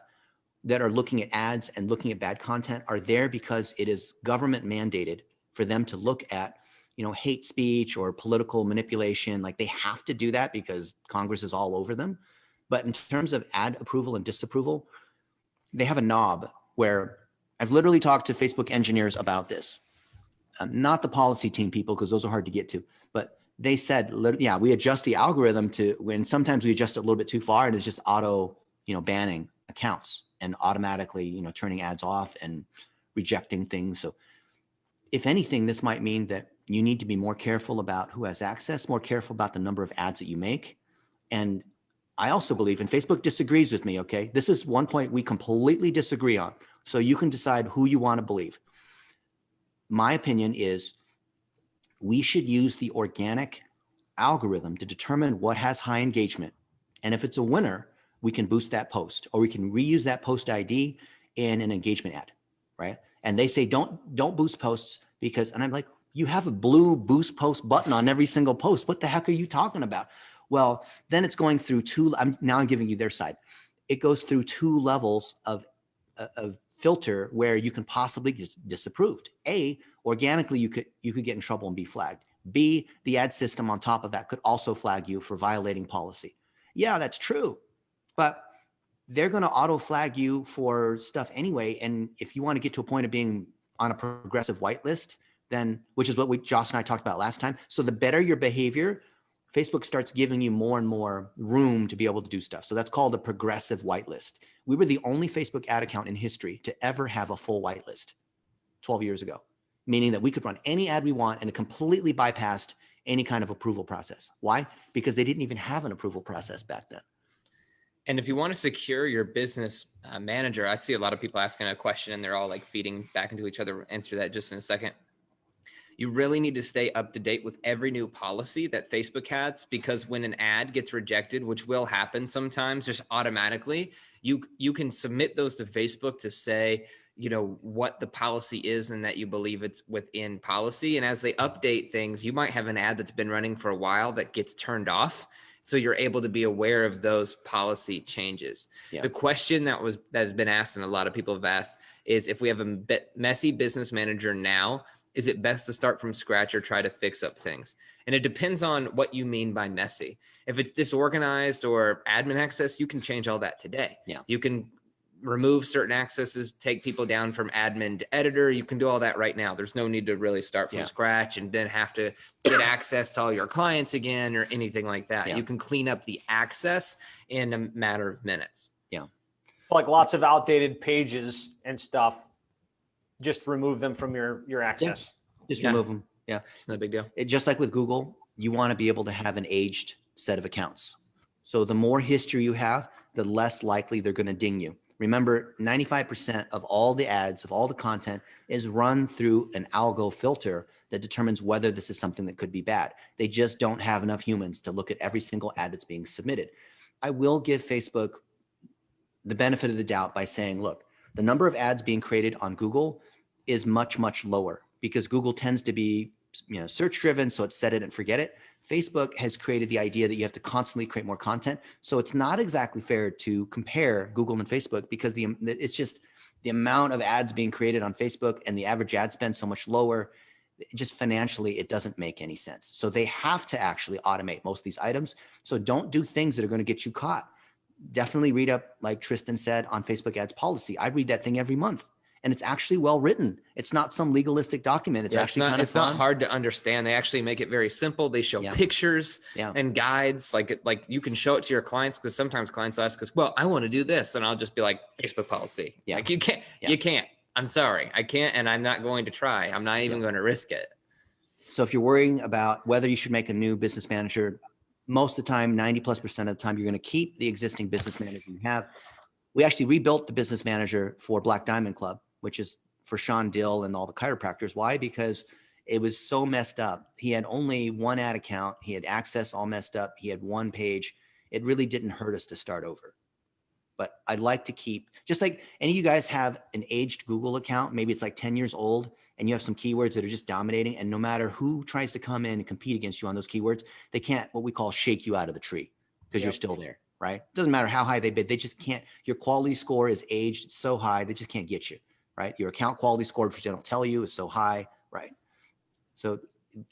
that are looking at ads and looking at bad content are there because it is government mandated for them to look at, you know, hate speech or political manipulation. Like they have to do that because Congress is all over them. But in terms of ad approval and disapproval, they have a knob where I've literally talked to Facebook engineers about this. Not the policy team people, because those are hard to get to, but they said, yeah, we adjust the algorithm to when sometimes we adjust it a little bit too far and it's just auto, you know, banning accounts and automatically, you know, turning ads off and rejecting things. So if anything, this might mean that you need to be more careful about who has access, more careful about the number of ads that you make. And I also believe, and Facebook disagrees with me, okay? This is one point we completely disagree on. So you can decide who you want to believe. My opinion is we should use the organic algorithm to determine what has high engagement. And if it's a winner, we can boost that post, or we can reuse that post ID in an engagement ad, right? And they say, don't boost posts because, and I'm like, you have a blue boost post button on every single post. What the heck are you talking about? Well, then it's going through I'm giving you their side. it goes through 2 levels of filter where you can possibly just disapproved. A, organically, you could get in trouble and be flagged. B, the ad system on top of that could also flag you for violating policy. Yeah, that's true. But they're going to auto flag you for stuff anyway. And if you want to get to a point of being on a progressive whitelist, then, which is what Josh and I talked about last time. So the better your behavior, Facebook starts giving you more and more room to be able to do stuff. So that's called a progressive whitelist. We were the only Facebook ad account in history to ever have a full whitelist 12 years ago, meaning that we could run any ad we want and it completely bypassed any kind of approval process. Why? Because they didn't even have an approval process back then. And if you want to secure your business manager, I see a lot of people asking a question and they're all like feeding back into each other. We'll answer that just in a second. You really need to stay up to date with every new policy that Facebook has, because when an ad gets rejected, which will happen sometimes just automatically, you can submit those to Facebook to say, you know, what the policy is and that you believe it's within policy. And as they update things, you might have an ad that's been running for a while that gets turned off. So you're able to be aware of those policy changes. Yeah. The question that has been asked and a lot of people have asked is, if we have a messy business manager now, is it best to start from scratch or try to fix up things? And it depends on what you mean by messy. If it's disorganized or admin access, you can change all that today. Yeah. You can remove certain accesses, take people down from admin to editor. You can do all that right now. There's no need to really start from scratch and then have to get access to all your clients again or anything like that. Yeah. You can clean up the access in a matter of minutes. Yeah. Like lots of outdated pages and stuff, just remove them from your access. Yeah. Just remove them. Yeah. It's no big deal. Just like with Google, you want to be able to have an aged set of accounts. So the more history you have, the less likely they're going to ding you. Remember, 95% of all the ads, of all the content is run through an algo filter that determines whether this is something that could be bad. They just don't have enough humans to look at every single ad that's being submitted. I will give Facebook the benefit of the doubt by saying, look, the number of ads being created on Google is much, much lower because Google tends to be, search driven. So it's set it and forget it. Facebook has created the idea that you have to constantly create more content. So it's not exactly fair to compare Google and Facebook because it's just the amount of ads being created on Facebook and the average ad spend so much lower. Just financially, it doesn't make any sense. So they have to actually automate most of these items. So don't do things that are going to get you caught. Definitely read up, like Tristan said, on Facebook ads policy. I read that thing every month. And it's actually well written. It's not some legalistic document. It's actually kind of fun. It's not hard to understand. They actually make it very simple. They show pictures and guides. Like you can show it to your clients, because sometimes clients ask us, well, I want to do this. And I'll just be like, Facebook policy. Yeah. Like you can't. I'm sorry. I can't. And I'm not going to try. I'm not even going to risk it. So if you're worrying about whether you should make a new business manager, most of the time, 90+% of the time, you're going to keep the existing business manager you have. We actually rebuilt the business manager for Black Diamond Club, which is for Sean Dill and all the chiropractors. Why? Because it was so messed up. He had only one ad account. He had access all messed up. He had one page. It really didn't hurt us to start over. But I'd like to keep, just like any of you guys have an aged Google account, maybe it's like 10 years old, and you have some keywords that are just dominating. And no matter who tries to come in and compete against you on those keywords, they can't, what we call, shake you out of the tree because you're still there, right? It doesn't matter how high they bid. They just can't, your quality score is aged so high, they just can't get you. Right? Your account quality score, which they don't tell you, is so high, right? So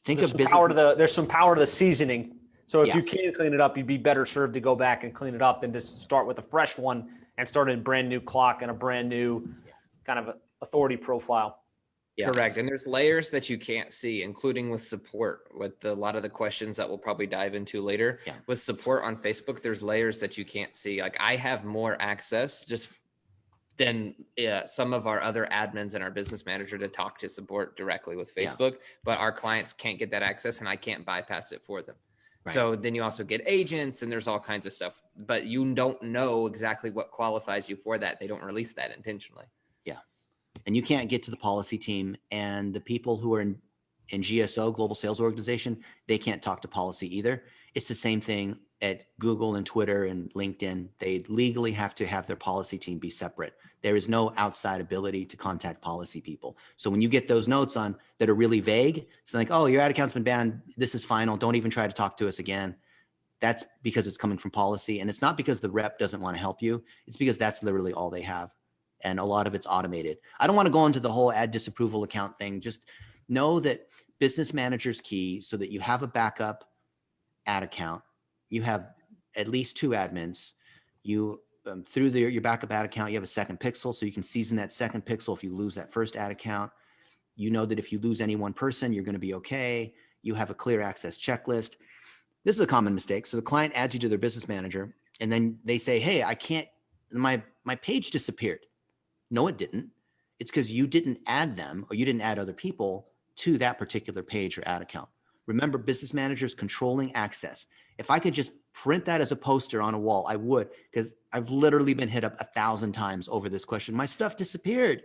there's some power to the seasoning. So if you can clean it up, you'd be better served to go back and clean it up than just start with a fresh one and start a brand new clock and a brand new kind of authority profile. Yeah. Correct. And there's layers that you can't see, including with support, with a lot of the questions that we'll probably dive into later. Yeah. With support on Facebook, there's layers that you can't see. Like I have more access just than some of our other admins and our business manager to talk to support directly with Facebook, but our clients can't get that access and I can't bypass it for them. Right. So then you also get agents and there's all kinds of stuff, but you don't know exactly what qualifies you for that. They don't release that intentionally. Yeah. And you can't get to the policy team, and the people who are in GSO, Global Sales Organization, they can't talk to policy either. It's the same thing at Google and Twitter and LinkedIn. They legally have to have their policy team be separate. There is no outside ability to contact policy people. So when you get those notes on that are really vague, it's like, oh, your ad account's been banned. This is final. Don't even try to talk to us again. that's because it's coming from policy, and it's not because the rep doesn't want to help you. It's because that's literally all they have. And a lot of it's automated. I don't want to go into the whole add disapproval account thing. Just know that business manager's key so that you have a backup ad account. You have at least 2 admins. You through your backup ad account, you have a second pixel, so you can season that second pixel if you lose that first ad account. You know that if you lose any one person, you're going to be okay. You have a clear access checklist. This is a common mistake. So the client adds you to their business manager, and then they say, hey, I can't, my page disappeared. No, it didn't. It's because you didn't add them, or you didn't add other people to that particular page or ad account. Remember, business managers controlling access. If I could just print that as a poster on a wall, I would, because I've literally been hit up 1,000 times over this question. My stuff disappeared.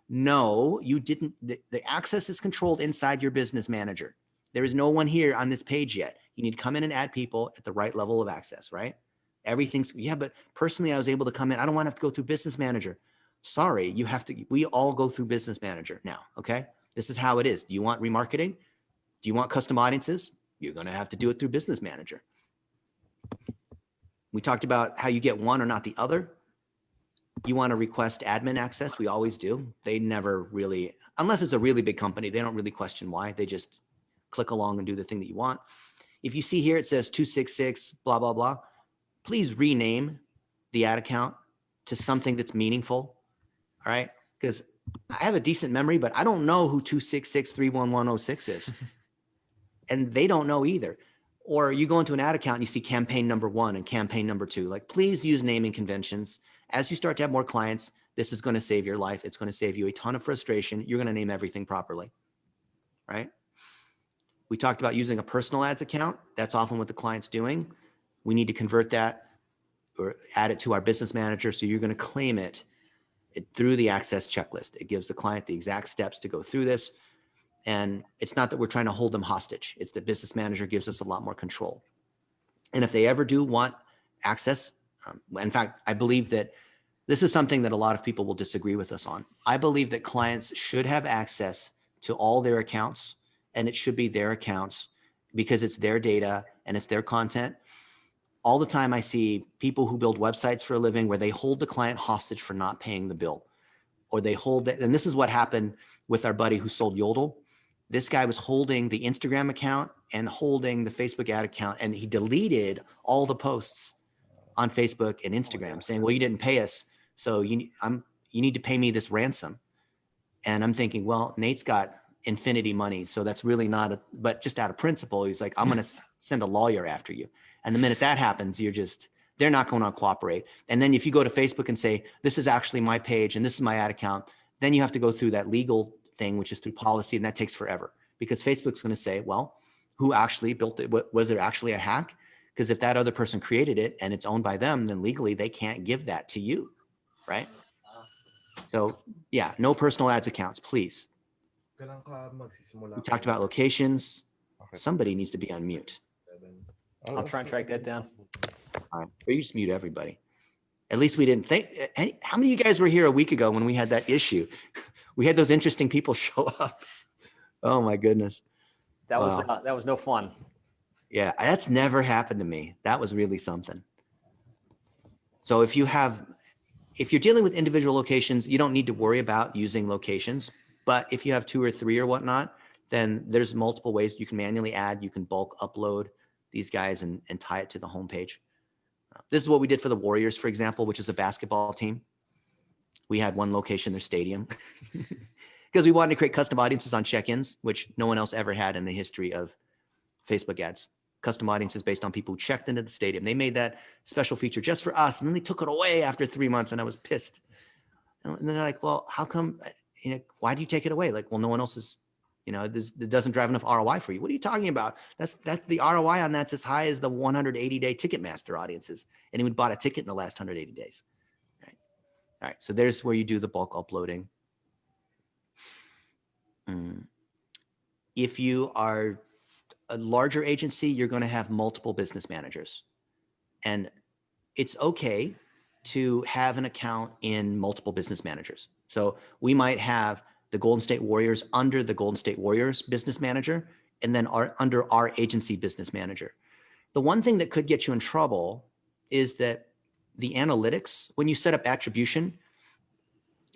No, you didn't. The access is controlled inside your business manager. There is no one here on this page yet. You need to come in and add people at the right level of access, right? Everything's, yeah, but personally, I was able to come in. I don't want to have to go through business manager. Sorry, you have to, we all go through business manager now, okay? This is how it is. Do you want remarketing? Do you want custom audiences? You're going to have to do it through business manager. We talked about how you get one or not the other. You want to request admin access? We always do. They never really, unless it's a really big company, they don't really question why. They just click along and do the thing that you want. If you see here, it says 266, blah, blah, blah. Please rename the ad account to something that's meaningful. All right. Because I have a decent memory, but I don't know who 266-31106 is. And they don't know either. Or you go into an ad account and you see campaign number 1 and campaign number 2. Like, please use naming conventions. As you start to have more clients, this is going to save your life. It's going to save you a ton of frustration. You're going to name everything properly, right? We talked about using a personal ads account. That's often what the client's doing. We need to convert that or add it to our business manager. So you're going to claim it through the access checklist. It gives the client the exact steps to go through this. And it's not that we're trying to hold them hostage. It's that business manager gives us a lot more control. And if they ever do want access, in fact, I believe that this is something that a lot of people will disagree with us on. I believe that clients should have access to all their accounts, and it should be their accounts because it's their data and it's their content. All the time I see people who build websites for a living where they hold the client hostage for not paying the bill, or they hold it. And this is what happened with our buddy who sold Yodel. This guy was holding the Instagram account and holding the Facebook ad account, and he deleted all the posts on Facebook and Instagram saying, well, you didn't pay us, so you need to pay me this ransom. And I'm thinking, well, Nate's got infinity money, so that's really not but just out of principle, he's like, I'm going to send a lawyer after you. And the minute that happens, they're not going to cooperate. And then if you go to Facebook and say, this is actually my page and this is my ad account, then you have to go through that legal thing, which is through policy, and that takes forever because Facebook's going to say, well, who actually built it? Was it actually a hack? Because if that other person created it and it's owned by them, then legally they can't give that to you, right? So yeah, no personal ads accounts, please. We talked about locations. Somebody needs to be on mute. I'll try and track that down. All right. Or you just mute everybody. At least we didn't think. How many of you guys were here a week ago when we had that issue? We had those interesting people show up. Oh my goodness. That was no fun. Yeah, that's never happened to me. That was really something. So if you're dealing with individual locations, you don't need to worry about using locations. But if you have 2 or 3 or whatnot, then there's multiple ways you can manually add. You can bulk upload these guys and tie it to the homepage. This is what we did for the Warriors, for example, which is a basketball team. We had one location, their stadium, because we wanted to create custom audiences on check-ins, which no one else ever had in the history of Facebook ads. Custom audiences based on people who checked into the stadium. They made that special feature just for us, and then they took it away after 3 months, and I was pissed. And then they're like, well, how come, why do you take it away? Like, well, no one else is, it doesn't drive enough ROI for you. What are you talking about? That's the ROI on that's as high as the 180-day Ticketmaster audiences. Anyone bought a ticket in the last 180 days. Right. All right. So there's where you do the bulk uploading. If you are a larger agency, you're going to have multiple business managers. And it's okay to have an account in multiple business managers. So we might have the Golden State Warriors under the Golden State Warriors business manager, and then under our agency business manager. The one thing that could get you in trouble is that the analytics, when you set up attribution,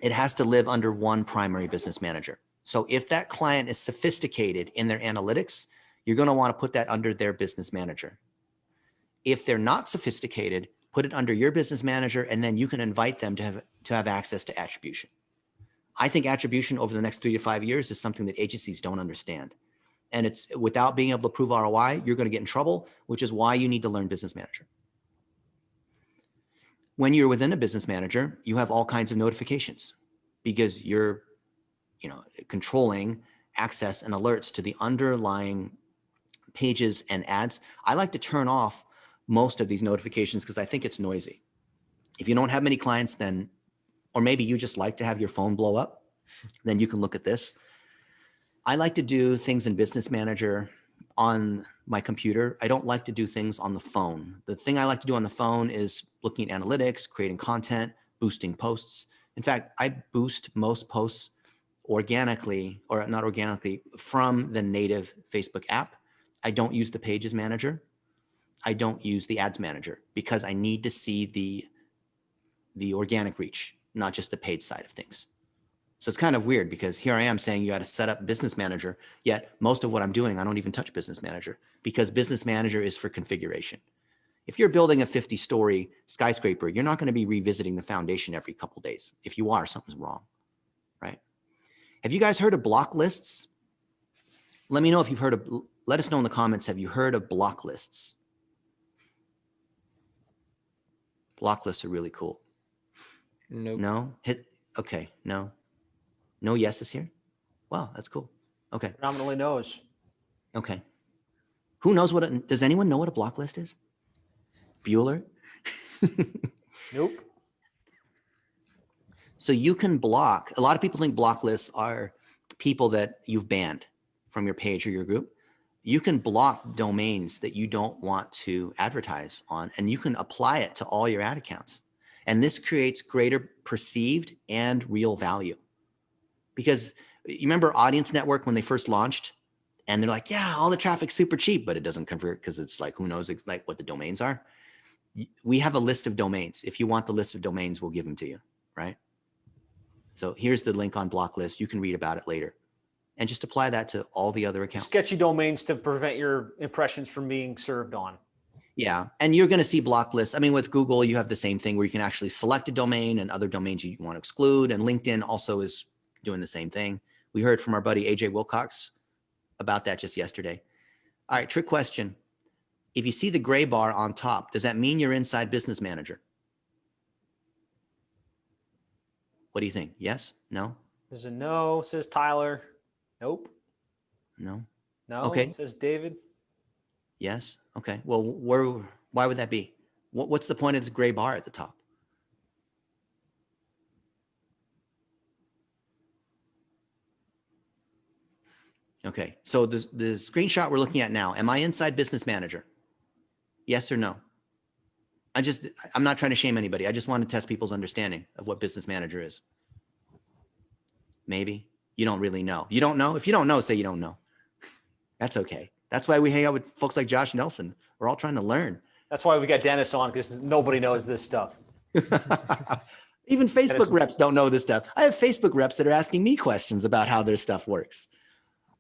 it has to live under one primary business manager. So if that client is sophisticated in their analytics, you're going to want to put that under their business manager. If they're not sophisticated, put it under your business manager, and then you can invite them to have access to attribution. I think attribution over the next 3 to 5 years is something that agencies don't understand. And it's without being able to prove ROI, you're going to get in trouble, which is why you need to learn business manager. When you're within a business manager, you have all kinds of notifications because you're, controlling access and alerts to the underlying pages and ads. I like to turn off most of these notifications because I think it's noisy. If you don't have many clients, then, or maybe you just like to have your phone blow up, then you can look at this. I like to do things in Business Manager on my computer. I don't like to do things on the phone. The thing I like to do on the phone is looking at analytics, creating content, boosting posts. In fact, I boost most posts organically, or not organically, from the native Facebook app. I don't use the Pages Manager. I don't use the Ads Manager because I need to see the organic reach, not just the paid side of things. So it's kind of weird because here I am saying you got to set up Business Manager, yet most of what I'm doing, I don't even touch Business Manager because Business Manager is for configuration. If you're building a 50-story skyscraper, you're not going to be revisiting the foundation every couple of days. If you are, something's wrong, right? Have you guys heard of block lists? Let me know if you've heard of, let us know in the comments, have you heard of block lists? Block lists are really cool. Nope. No? Okay, no. No yeses here? Wow, that's cool. Okay. Predominantly no's. Okay. Who knows does anyone know what a block list is? Bueller? Nope. So you can block, a lot of people think block lists are people that you've banned from your page or your group. You can block domains that you don't want to advertise on, and you can apply it to all your ad accounts. And this creates greater perceived and real value. Because you remember Audience Network when they first launched, and they're like, yeah, all the traffic's super cheap, but it doesn't convert because it's like, who knows like what the domains are. We have a list of domains. If you want the list of domains, we'll give them to you, right? So here's the link on block list. You can read about it later and just apply that to all the other accounts. Sketchy domains to prevent your impressions from being served on. Yeah, and you're going to see block lists. I mean, with Google, you have the same thing where you can actually select a domain and other domains you want to exclude. And LinkedIn also is doing the same thing. We heard from our buddy, AJ Wilcox, about that just yesterday. All right, trick question. If you see the gray bar on top, does that mean you're inside Business Manager? What do you think? Yes? No? There's a no, says Tyler. Nope. No? No, Okay. says David. Yes? Okay. Well, why would that be? What's the point of this gray bar at the top? Okay. So the screenshot we're looking at now, am I inside Business Manager? Yes or no? I'm not trying to shame anybody. I just want to test people's understanding of what Business Manager is. Maybe. You don't really know. You don't know? If you don't know, say you don't know. That's okay. That's why we hang out with folks like Josh Nelson. We're all trying to learn. That's why we got Dennis on, because nobody knows this stuff. Even Facebook reps don't know this stuff. I have Facebook reps that are asking me questions about how their stuff works.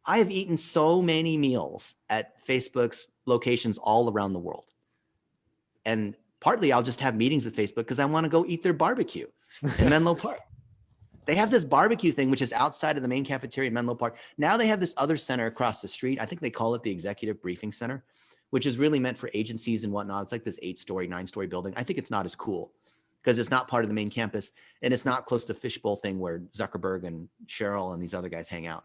I have eaten so many meals at Facebook's locations all around the world. And partly I'll just have meetings with Facebook because I want to go eat their barbecue in Menlo Park. They have this barbecue thing, which is outside of the main cafeteria in Menlo Park. Now they have this other center across the street. I think they call it the Executive Briefing Center, which is really meant for agencies and whatnot. It's like this 8-story, 9-story building. I think it's not as cool because it's not part of the main campus and it's not close to Fishbowl thing where Zuckerberg and Cheryl and these other guys hang out.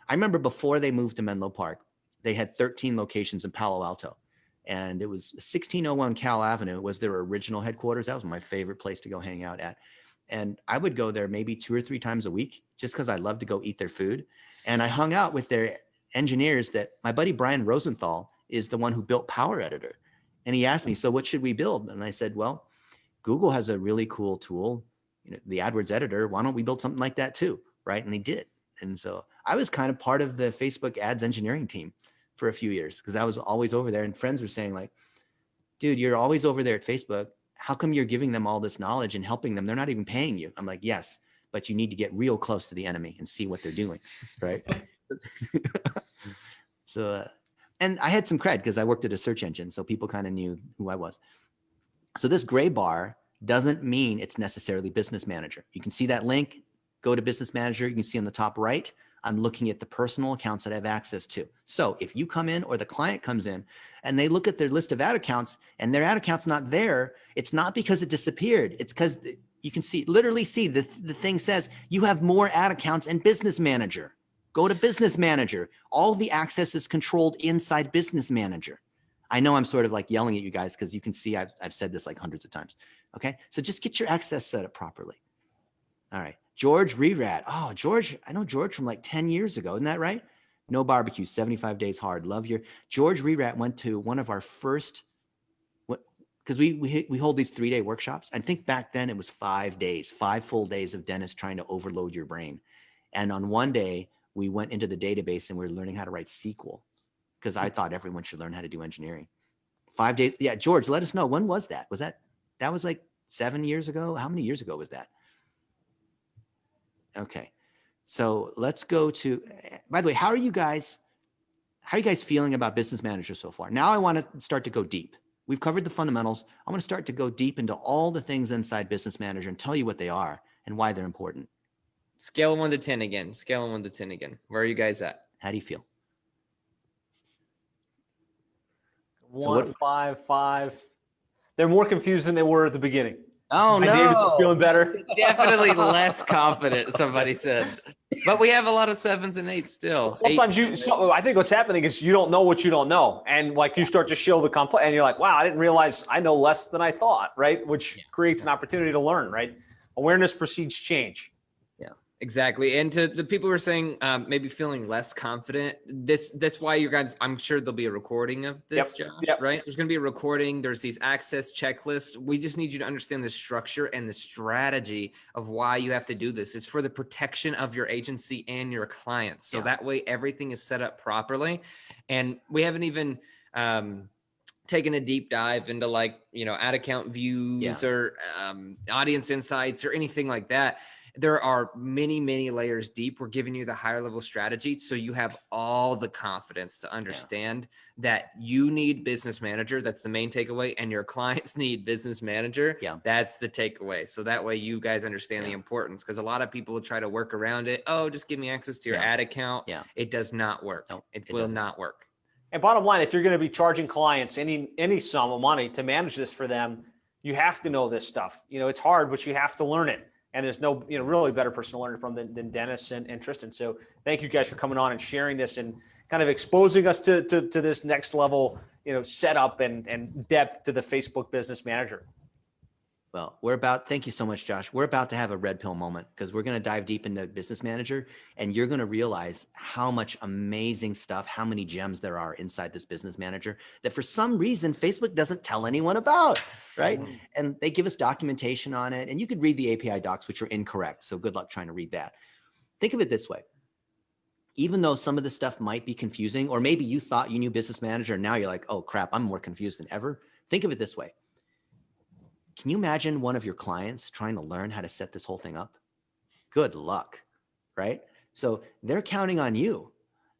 I remember before they moved to Menlo Park, they had 13 locations in Palo Alto. And it was 1601 Cal Avenue was their original headquarters. That was my favorite place to go hang out at. And I would go there maybe 2 or 3 times a week just because I love to go eat their food. And I hung out with their engineers that my buddy Brian Rosenthal is the one who built Power Editor. And he asked me, so what should we build? And I said, well, Google has a really cool tool, the AdWords editor. Why don't we build something like that too? Right. And they did. And so I was kind of part of the Facebook ads engineering team for a few years because I was always over there, and friends were saying like, dude, you're always over there at Facebook. How come you're giving them all this knowledge and helping them? They're not even paying you. I'm like, yes, but you need to get real close to the enemy and see what they're doing, right? So, and I had some cred because I worked at a search engine, so people kind of knew who I was. So this gray bar doesn't mean it's necessarily business manager. You can see that link, go to business manager. You can see on the top right, I'm looking at the personal accounts that I have access to. So if you come in or the client comes in and they look at their list of ad accounts and their ad account's not there, it's not because it disappeared. It's because you can see, literally see the thing says you have more ad accounts in business manager. Go to business manager. All the access is controlled inside business manager. I know I'm sort of like yelling at you guys because you can see I've said this like hundreds of times. Okay. So just get your access set up properly. All right. George Rerat. Oh, George, I know George from like 10 years ago. Isn't that right? No barbecue, 75 days hard. Love your George Rerat went to one of our first, because we hold these 3-day workshops. I think back then it was 5 days, 5 full days of Dennis trying to overload your brain. And on one day we went into the database and we were learning how to write SQL because I thought everyone should learn how to do engineering. 5 days. Yeah. George, let us know. When was that? That was like 7 years ago? How many years ago was that? Okay. So let's go to, by the way, how are you guys feeling about business manager so far? Now I want to start to go deep. We've covered the fundamentals. I want to start to go deep into all the things inside business manager and tell you what they are and why they're important. Scale of 1 to 10 again. Scale of 1 to 10 again. Where are you guys at? How do you feel? 1, 5, 5. They're more confused than they were at the beginning. Oh, no. David's feeling better. Definitely less confident, somebody said. But we have a lot of 7s and 8s still. Sometimes I think what's happening is you don't know what you don't know. And like you start to show the complex and you're like, wow, I didn't realize I know less than I thought, right? Which creates an opportunity to learn, right? Awareness precedes change. Exactly. And to the people who are saying maybe feeling less confident, that's why you guys, I'm sure there'll be a recording of this, Josh, right? There's going to be a recording. There's these access checklists. We just need you to understand the structure and the strategy of why you have to do this. It's for the protection of your agency and your clients. So that way everything is set up properly. And we haven't even taken a deep dive into like, ad account views or audience insights or anything like that. There are many, many layers deep. We're giving you the higher level strategy. So you have all the confidence to understand that you need business manager. That's the main takeaway. And your clients need business manager. Yeah. That's the takeaway. So that way you guys understand the importance, because a lot of people will try to work around it. Oh, just give me access to your ad account. Yeah. It does not work. No, it will not work. And bottom line, if you're going to be charging clients any sum of money to manage this for them, you have to know this stuff. It's hard, but you have to learn it. And there's no, really better person to learn it from than Dennis and Tristan. So thank you guys for coming on and sharing this and kind of exposing us to this next level, setup and depth to the Facebook Business Manager. Well, thank you so much, Josh. We're about to have a red pill moment because we're going to dive deep into business manager and you're going to realize how much amazing stuff, how many gems there are inside this business manager that for some reason, Facebook doesn't tell anyone about, right? And they give us documentation on it and you could read the API docs, which are incorrect. So good luck trying to read that. Think of it this way. Even though some of the stuff might be confusing, or maybe you thought you knew business manager and now you're like, oh crap, I'm more confused than ever. Think of it this way. Can you imagine one of your clients trying to learn how to set this whole thing up? Good luck, right? So they're counting on you.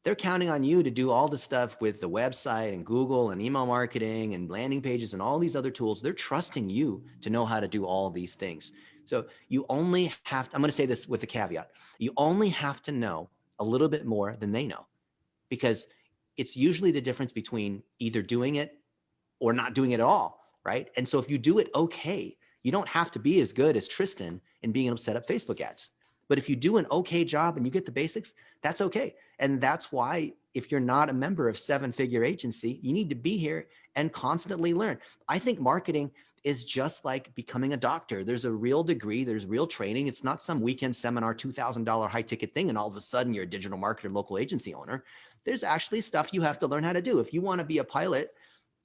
They're counting on you to do all the stuff with the website and Google and email marketing and landing pages and all these other tools. They're trusting you to know how to do all these things. So you only have to, I'm going to say this with a caveat. You only have to know a little bit more than they know, because it's usually the difference between either doing it or not doing it at all. Right. And so if you do it okay, you don't have to be as good as Tristan in being able to set up Facebook ads. But if you do an okay job and you get the basics, that's okay. And that's why if you're not a member of 7-figure agency, you need to be here and constantly learn. I think marketing is just like becoming a doctor. There's a real degree, there's real training. It's not some weekend seminar, $2,000 high ticket thing. And all of a sudden you're a digital marketer, local agency owner. There's actually stuff you have to learn how to do. If you want to be a pilot,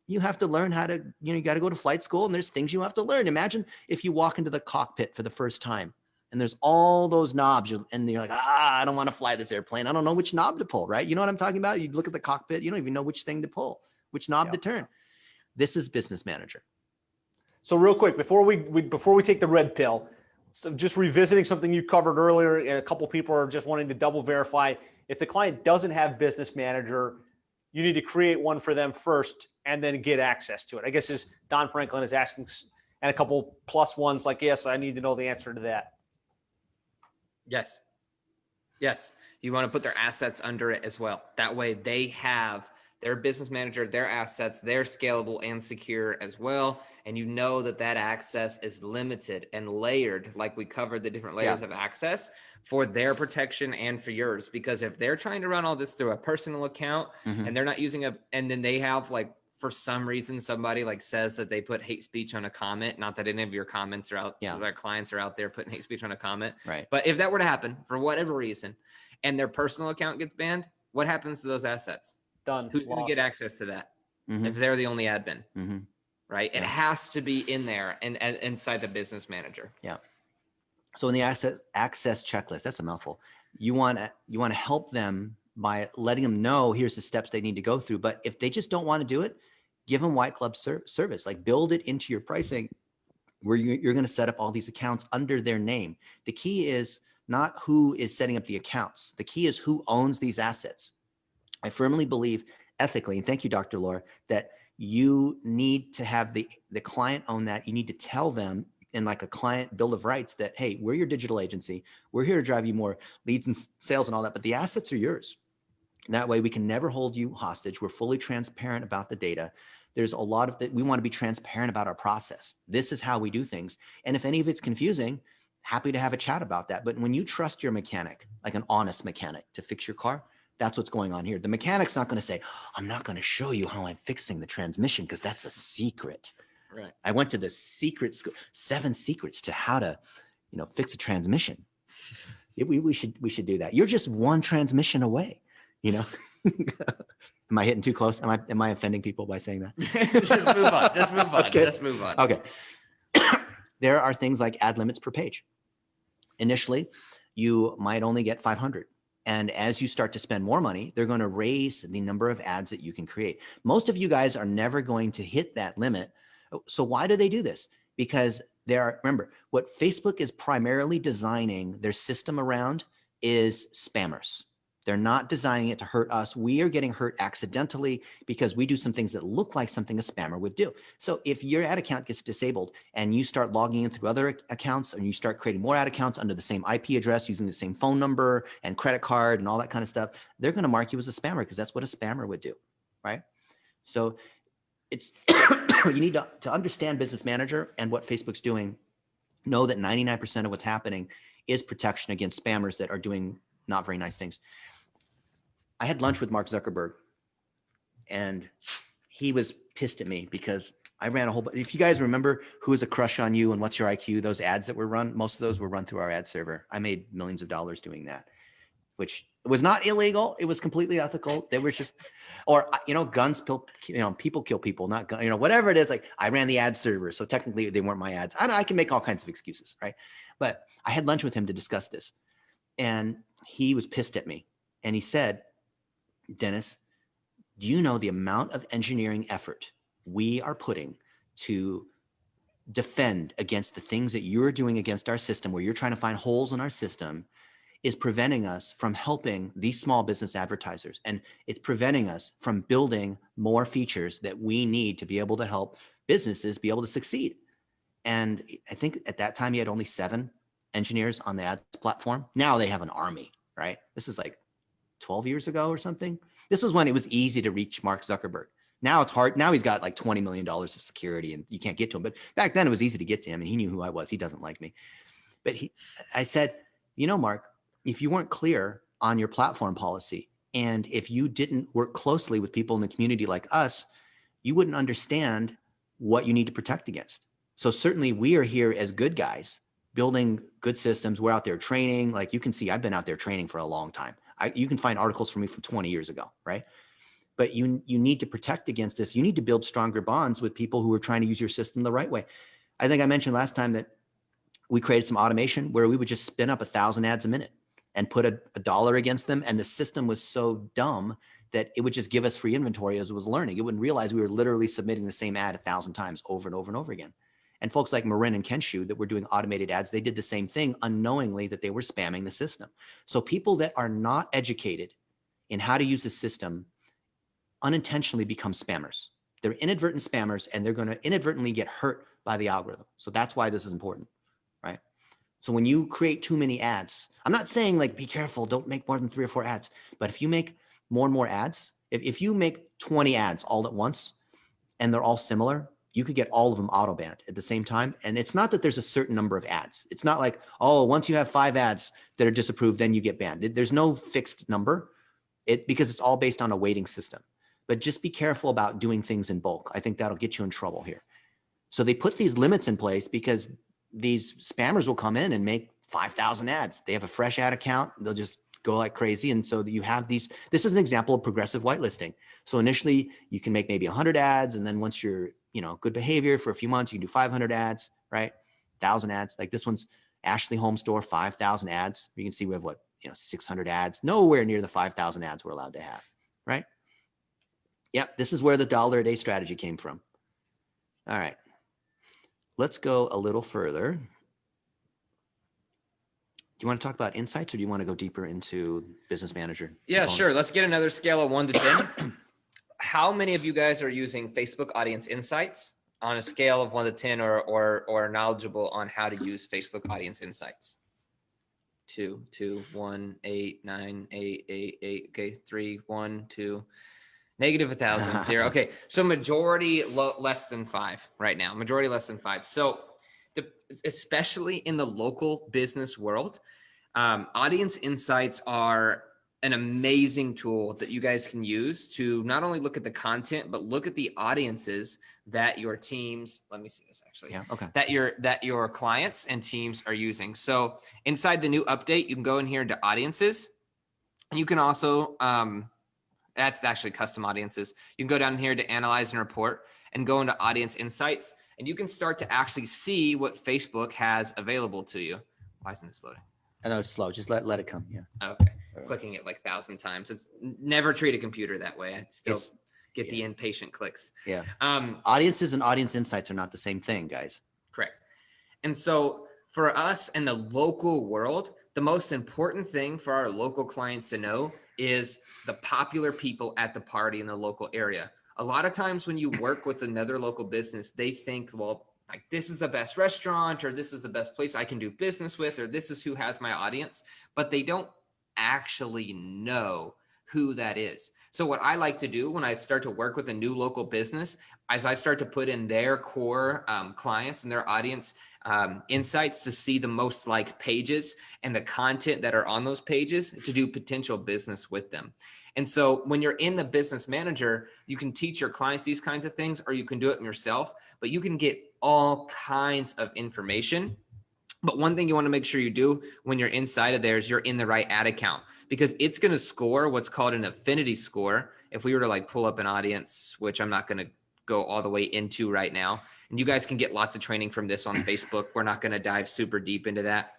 you have to learn how to, you got to go to flight school and there's things you have to learn. Imagine if you walk into the cockpit for the first time and there's all those knobs and you're like, I don't want to fly this airplane. I don't know which knob to pull, right? You know what I'm talking about? You look at the cockpit, you don't even know which thing to pull, which knob to turn. This is Business Manager. So real quick, before we take the red pill, so just revisiting something you covered earlier, and a couple people are just wanting to double verify. If the client doesn't have Business Manager, you need to create one for them first and then get access to it. I guess as Don Franklin is asking, and a couple plus ones like, yes, I need to know the answer to that. Yes. Yes. You want to put their assets under it as well. That way they have their business manager, their assets, they're scalable and secure as well. And you know that that access is limited and layered, like we covered the different layers of access for their protection and for yours. Because if they're trying to run all this through a personal account and they're not using and then they have like, for some reason, somebody like says that they put hate speech on a comment, not that any of your comments are out, their clients are out there putting hate speech on a comment. Right. But if that were to happen for whatever reason and their personal account gets banned, what happens to those assets? Done. Who's going to get access to that if they're the only admin? Right. It has to be in there and inside the business manager. Yeah. So in the access checklist, that's a mouthful. You want to help them by letting them know here's the steps they need to go through. But if they just don't want to do it, give them white glove service. Like build it into your pricing where you're going to set up all these accounts under their name. The key is not who is setting up the accounts. The key is who owns these assets. I firmly believe ethically, and thank you, Dr. Laura, that you need to have the client own that. You need to tell them in like a client bill of rights that, hey, we're your digital agency. We're here to drive you more leads and sales and all that, but the assets are yours. And that way we can never hold you hostage. We're fully transparent about the data. There's a lot of that. We want to be transparent about our process. This is how we do things. And if any of it's confusing, happy to have a chat about that. But when you trust your mechanic, like an honest mechanic to fix your car, that's what's going on here. The mechanic's not going to say, I'm not going to show you how I'm fixing the transmission because that's a secret. Right. I went to the secret school, 7 secrets to how to, fix a transmission. We should do that. You're just one transmission away, Am I hitting too close? Am I offending people by saying that? Just move on. Just move on. Okay. Just move on. Okay. There are things like ad limits per page. Initially, you might only get 500. And as you start to spend more money, they're going to raise the number of ads that you can create. Most of you guys are never going to hit that limit. So why do they do this? Because remember, what Facebook is primarily designing their system around is spammers. They're not designing it to hurt us. We are getting hurt accidentally because we do some things that look like something a spammer would do. So if your ad account gets disabled and you start logging in through other accounts and you start creating more ad accounts under the same IP address, using the same phone number and credit card and all that kind of stuff, they're going to mark you as a spammer because that's what a spammer would do, right? So it's you need to understand Business Manager and what Facebook's doing. Know that 99% of what's happening is protection against spammers that are doing not very nice things. I had lunch with Mark Zuckerberg and he was pissed at me because I ran a whole bunch. If you guys remember Who is a Crush on You and What's Your IQ, those ads that were run, most of those were run through our ad server. I made millions of dollars doing that, which was not illegal. It was completely ethical. They were just, or, guns, people kill people, not gun, whatever it is. Like I ran the ad server. So technically they weren't my ads. I can make all kinds of excuses, right? But I had lunch with him to discuss this and he was pissed at me. And he said, Dennis, do you know the amount of engineering effort we are putting to defend against the things that you're doing against our system, where you're trying to find holes in our system, is preventing us from helping these small business advertisers. And it's preventing us from building more features that we need to be able to help businesses be able to succeed. And I think at that time he had only 7 engineers on the ads platform. Now they have an army, right? This is like 12 years ago or something. This was when it was easy to reach Mark Zuckerberg. Now it's hard. Now he's got like $20 million of security and you can't get to him. But back then it was easy to get to him and he knew who I was. He doesn't like me. But I said, Mark, if you weren't clear on your platform policy and if you didn't work closely with people in the community like us, you wouldn't understand what you need to protect against. So certainly we are here as good guys building good systems. We're out there training. Like you can see, I've been out there training for a long time. You can find articles from me from 20 years ago, right? But you need to protect against this. You need to build stronger bonds with people who are trying to use your system the right way. I think I mentioned last time that we created some automation where we would just spin up 1,000 ads a minute and put a dollar against them. And the system was so dumb that it would just give us free inventory as it was learning. It wouldn't realize we were literally submitting the same ad 1,000 times over and over and over again. And folks like Marin and Kenshu that were doing automated ads, they did the same thing unknowingly, that they were spamming the system. So people that are not educated in how to use the system unintentionally become spammers. They're inadvertent spammers, and they're going to inadvertently get hurt by the algorithm. So that's why this is important, right? So when you create too many ads, I'm not saying like, be careful, don't make more than 3 or 4 ads. But if you make more and more ads, if you make 20 ads all at once and they're all similar, you could get all of them auto banned at the same time. And it's not that there's a certain number of ads. It's not like, oh, once you have 5 ads that are disapproved, then you get banned. There's no fixed number because it's all based on a weighting system. But just be careful about doing things in bulk. I think that'll get you in trouble here. So they put these limits in place because these spammers will come in and make 5,000 ads. They have a fresh ad account. They'll just go like crazy. And so you have these, this is an example of progressive whitelisting. So initially you can make maybe 100 ads. And then once you're, good behavior for a few months, you can do 500 ads, right? 1,000 ads. Like this one's Ashley Home Store, 5,000 ads. You can see we have 600 ads, nowhere near the 5,000 ads we're allowed to have, right? Yep. This is where the $1 a day strategy came from. All right. Let's go a little further. Do you want to talk about insights, or do you want to go deeper into business manager? Yeah, sure. Let's get another scale of 1 to 10. How many of you guys are using Facebook Audience Insights on a scale of 1 to 10, or knowledgeable on how to use Facebook Audience Insights? 2, 2, 1, 8, 9, 8, 8, 8. Okay, 3, 1, 2. Negative 1,000, 0. Okay, so majority less than 5 right now. Majority less than 5. So especially in the local business world, Audience Insights are an amazing tool that you guys can use to not only look at the content, but look at the audiences that your teams, let me see this actually. Yeah, okay. That your clients and teams are using. So inside the new update, you can go in here into audiences. And you can also, that's actually custom audiences. You can go down here to analyze and report and go into Audience Insights, and you can start to actually see what Facebook has available to you. Why isn't this loading? I know it's slow. Just let it come. Yeah. Okay. Clicking it like 1,000 times. It's never treat a computer that way. I still get the impatient clicks. Yeah. Audiences and Audience Insights are not the same thing, guys. Correct. And so for us in the local world, the most important thing for our local clients to know is the popular people at the party in the local area. A lot of times when you work with another local business, they think, well, like this is the best restaurant, or this is the best place I can do business with, or this is who has my audience, but they don't actually know who that is. So what I like to do when I start to work with a new local business, as I start to put in their core clients and their audience insights to see the most liked pages and the content that are on those pages to do potential business with them. And so when you're in the business manager, you can teach your clients these kinds of things, or you can do it yourself, but you can get all kinds of information. But one thing you want to make sure you do when you're inside of there is you're in the right ad account, because it's going to score what's called an affinity score. If we were to like pull up an audience, which I'm not going to go all the way into right now, and you guys can get lots of training from this on Facebook. We're not going to dive super deep into that.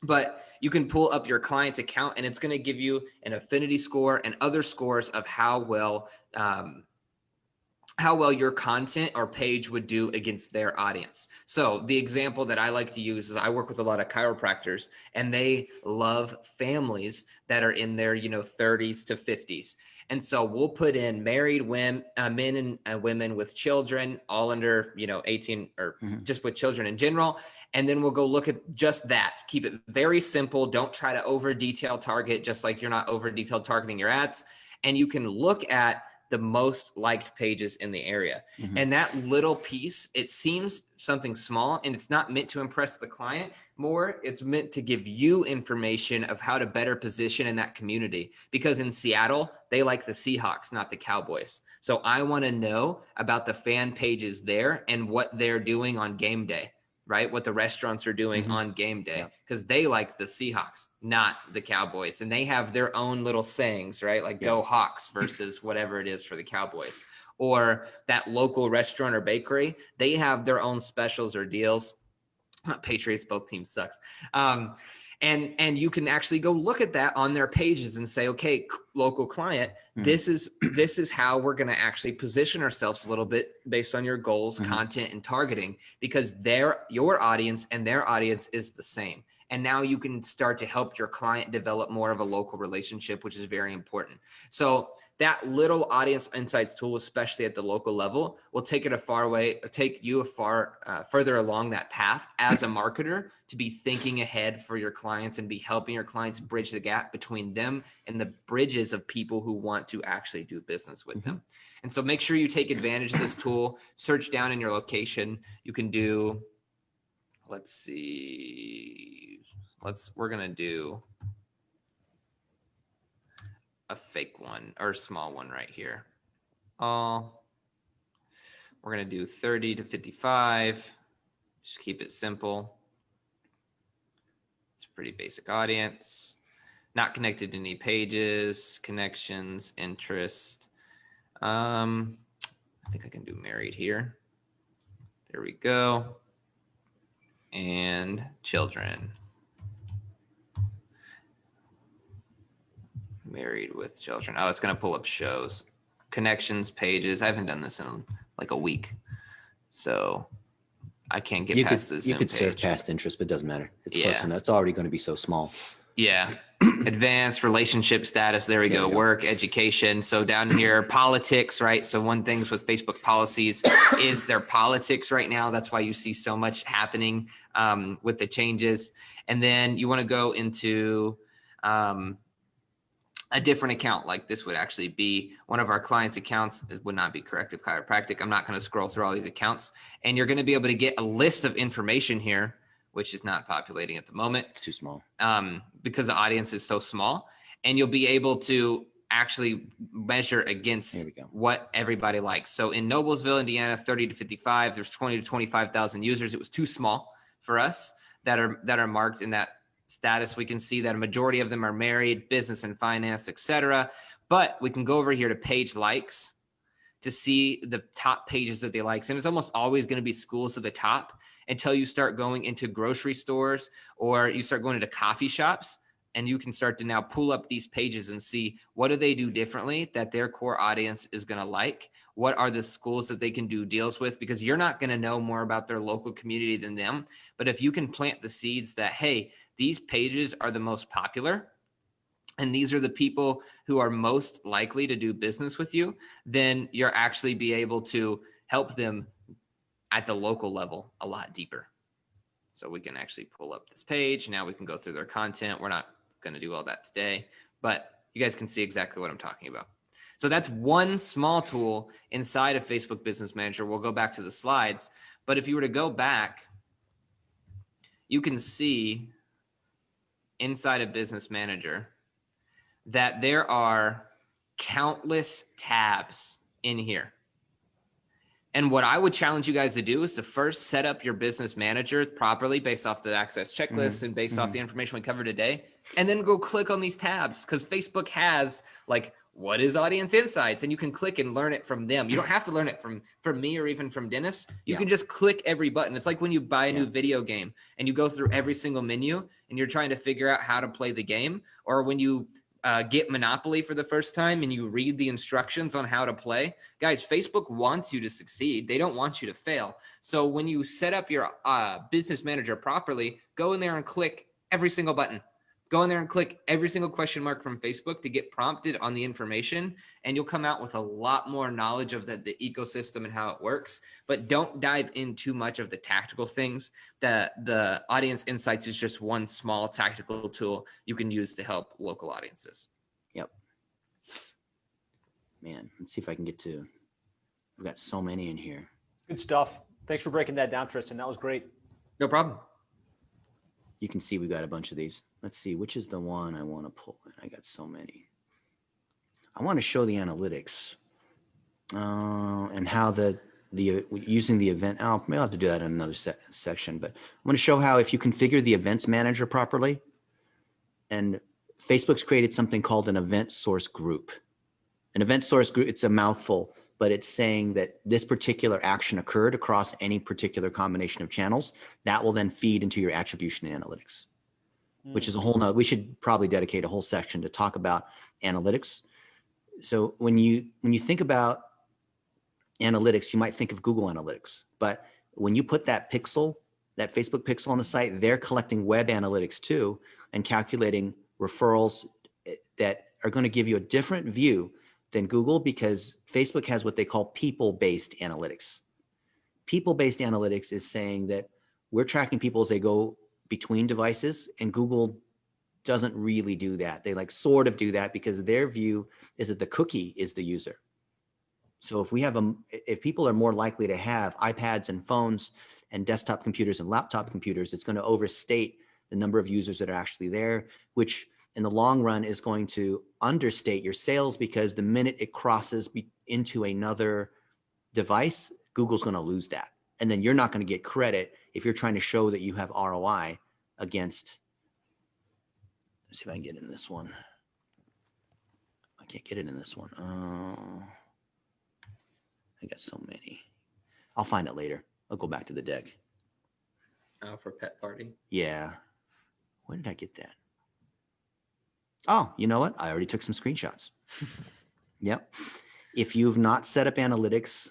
But you can pull up your client's account, and it's going to give you an affinity score and other scores of how well your content or page would do against their audience. So the example that I like to use is I work with a lot of chiropractors, and they love families that are in their 30s to 50s. And so we'll put in married men and women with children, all under 18, or just with children in general. And then we'll go look at just that. Keep it very simple. Don't try to over detail target, just like you're not over detailed targeting your ads. And you can look at the most liked pages in the area. And that little piece, it seems something small, and it's not meant to impress the client more. It's meant to give you information of how to better position in that community, because in Seattle, they like the Seahawks, not the Cowboys. So I want to know about the fan pages there and what they're doing on game day, right? What the restaurants are doing on game day, because they like the Seahawks, not the Cowboys. And they have their own little sayings, right? Like go Hawks versus whatever it is for the Cowboys. Or that local restaurant or bakery, they have their own specials or deals. Patriots, both teams sucks. And you can actually go look at that on their pages and say, okay, local client, this is how we're going to actually position ourselves a little bit based on your goals, content, and targeting, because your audience and their audience is the same. And now you can start to help your client develop more of a local relationship, which is very important. So that little audience insights tool, especially at the local level, will take you further along that path as a marketer to be thinking ahead for your clients and be helping your clients bridge the gap between them and the bridges of people who want to actually do business with them. And so make sure you take advantage of this tool. Search down in your location. You can do, let's see, we're going to do a fake one or a small one right here. We're going to do 30 to 55. Just keep it simple. It's a pretty basic audience. Not connected to any pages, connections, interest. I think I can do married here. There we go. And children. Married with children. Oh, it's going to pull up shows, connections, pages. I haven't done this in like a week, so I can't get past this. You could serve past interest, but it doesn't matter. It's close enough. It's already going to be so small. Yeah. Advanced relationship status. There we go. Work, education. So down here, politics, right? So one thing with Facebook policies is their politics right now. That's why you see so much happening with the changes. And then you want to go into a different account. Like this would actually be one of our clients' accounts. It would not be Corrective Chiropractic. I'm not going to scroll through all these accounts, and you're going to be able to get a list of information here, which is not populating at the moment. It's too small. Because the audience is so small, and you'll be able to actually measure against what everybody likes. So in Noblesville, Indiana, 30 to 55, there's 20 to 25,000 users. It was too small for us that are marked in that status. We can see that a majority of them are married, business and finance, etc. But we can go over here to page likes to see the top pages that they like. And it's almost always going to be schools at the top until you start going into grocery stores or you start going into coffee shops, and you can start to now pull up these pages and see what do they do differently that their core audience is going to like. What are the schools that they can do deals with? Because you're not going to know more about their local community than them. But if you can plant the seeds that, hey, these pages are the most popular, and these are the people who are most likely to do business with you, then you'll actually be able to help them at the local level a lot deeper. So we can actually pull up this page. Now we can go through their content. We're not going to do all that today, but you guys can see exactly what I'm talking about. So that's one small tool inside of Facebook Business Manager. We'll go back to the slides, but if you were to go back, you can see inside of Business Manager that there are countless tabs in here. And what I would challenge you guys to do is to first set up your business manager properly based off the access checklist and based off the information we covered today, and then go click on these tabs, because Facebook has like, what is audience insights? And you can click and learn it from them. You don't have to learn it from me or even from Dennis. You can just click every button. It's like when you buy a new video game and you go through every single menu and you're trying to figure out how to play the game, or when you get Monopoly for the first time and you read the instructions on how to play. Guys, Facebook wants you to succeed. They don't want you to fail. So when you set up your business manager properly, go in there and click every single button. Go in there and click every single question mark from Facebook to get prompted on the information, and you'll come out with a lot more knowledge of the ecosystem and how it works. But don't dive in too much of the tactical things. The audience insights is just one small tactical tool you can use to help local audiences. Yep. Man, let's see if I can get to, we've got so many in here. Good stuff. Thanks for breaking that down, Tristan. That was great. No problem. You can see we've got a bunch of these. Let's see, which is the one I want to pull in? I got so many. I want to show the analytics and how the using the event. Maybe I'll have to do that in another section, but I'm going to show how if you configure the events manager properly, and Facebook's created something called an event source group. An event source group, it's a mouthful, but it's saying that this particular action occurred across any particular combination of channels. That will then feed into your attribution analytics. which is a whole nother, we should probably dedicate a whole section to talk about analytics. So when you think about analytics, you might think of Google Analytics, but when you put that pixel, that Facebook pixel on the site, they're collecting web analytics too and calculating referrals that are going to give you a different view than Google, because Facebook has what they call people-based analytics. People-based analytics is saying that we're tracking people as they go between devices, and Google doesn't really do that. They like sort of do that because their view is that the cookie is the user. So if we have if people are more likely to have iPads and phones and desktop computers and laptop computers, it's going to overstate the number of users that are actually there, which in the long run is going to understate your sales, because the minute it crosses into another device, Google's going to lose that. And then you're not going to get credit if you're trying to show that you have ROI against, let's see if I can get in this one. I can't get it in this one. I got so many. I'll find it later. I'll go back to the deck. Oh, for pet party. Yeah. Where did I get that? Oh, you know what? I already took some screenshots. Yep. If you've not set up analytics,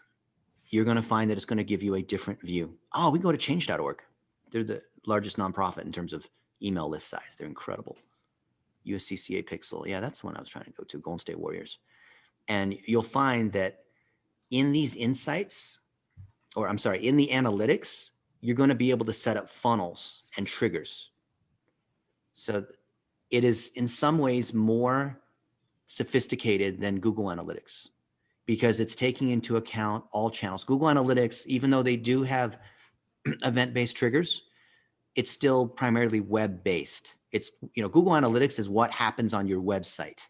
you're going to find that it's going to give you a different view. Oh, we can go to change.org. They're the largest nonprofit in terms of email list size. They're incredible. USCCA Pixel. Yeah, that's the one I was trying to go to, Golden State Warriors. And you'll find that in these insights, or I'm sorry, in the analytics, you're going to be able to set up funnels and triggers. So it is in some ways more sophisticated than Google Analytics, because it's taking into account all channels. Google Analytics, even though they do have event-based triggers, it's still primarily web-based. It's, Google Analytics is what happens on your website.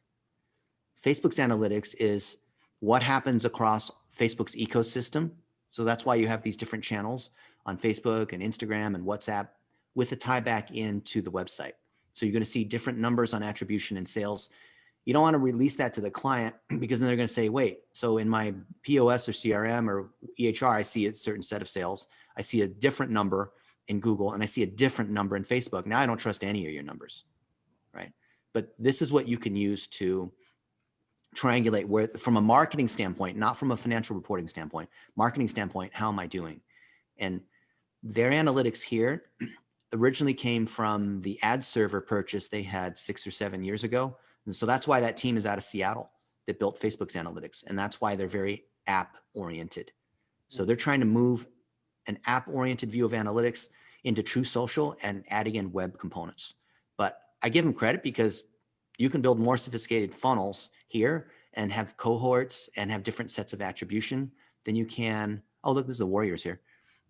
Facebook's analytics is what happens across Facebook's ecosystem. So that's why you have these different channels on Facebook and Instagram and WhatsApp with a tie back into the website. So you're going to see different numbers on attribution and sales. You don't want to release that to the client, because then they're going to say, wait, so in my POS or CRM or EHR, I see a certain set of sales. I see a different number in Google, and I see a different number in Facebook. Now I don't trust any of your numbers, right? But this is what you can use to triangulate where, from a marketing standpoint, not from a financial reporting standpoint, marketing standpoint, how am I doing? And their analytics here originally came from the ad server purchase they had 6 or 7 years ago. And so that's why that team is out of Seattle that built Facebook's analytics. And that's why they're very app oriented. So they're trying to move an app oriented view of analytics into true social and adding in web components. But I give them credit, because you can build more sophisticated funnels here and have cohorts and have different sets of attribution than you can. Oh, look, there's the Warriors here.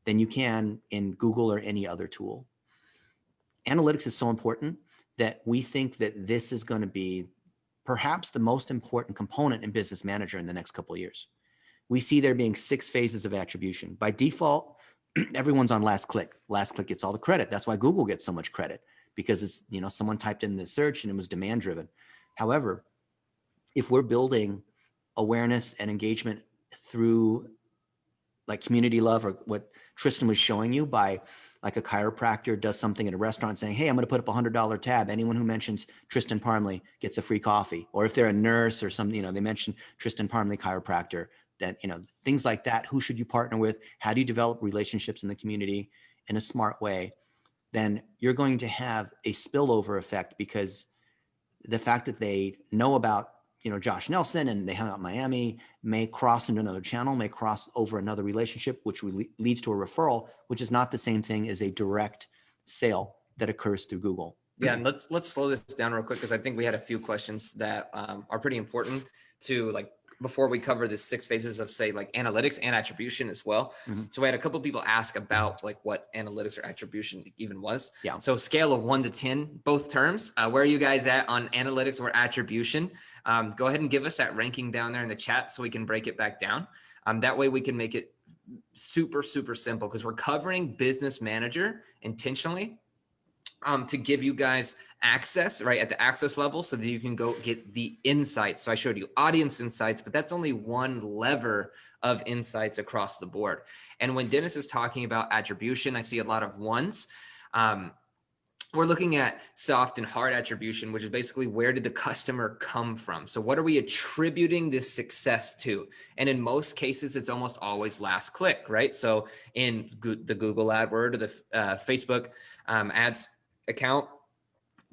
Than you can in Google or any other tool. Analytics is so important that we think that this is going to be perhaps the most important component in Business Manager in the next couple of years. We see there being 6 phases of attribution. By default, everyone's on last click. Last click gets all the credit. That's why Google gets so much credit, because it's, someone typed in the search and it was demand driven. However, if we're building awareness and engagement through like community love, or what Tristan was showing you, by like a chiropractor does something at a restaurant saying, hey, I'm going to put up $100 tab. Anyone who mentions Tristan Parmley gets a free coffee. Or if they're a nurse or something, they mention Tristan Parmley chiropractor, that, things like that. Who should you partner with? How do you develop relationships in the community in a smart way? Then you're going to have a spillover effect, because the fact that they know about, Josh Nelson and they hung out in Miami may cross into another channel, may cross over another relationship, which leads to a referral, which is not the same thing as a direct sale that occurs through Google. Yeah, and let's slow this down real quick, because I think we had a few questions that are pretty important to, before we cover the 6 phases of, say, like analytics and attribution as well. Mm-hmm. So we had a couple of people ask about what analytics or attribution even was. Yeah. So scale of 1 to 10, both terms. Where are you guys at on analytics or attribution? Go ahead and give us that ranking down there in the chat so we can break it back down. That way we can make it super, super simple, because we're covering Business Manager intentionally to give you guys access right at the access level, so that you can go get the insights. So I showed you audience insights, but that's only one lever of insights across the board. And when Dennis is talking about attribution, I see a lot of ones. we're looking at soft and hard attribution, which is basically where did the customer come from? So what are we attributing this success to? And in most cases, it's almost always last click, right? So in the Google AdWord or the Facebook ads account,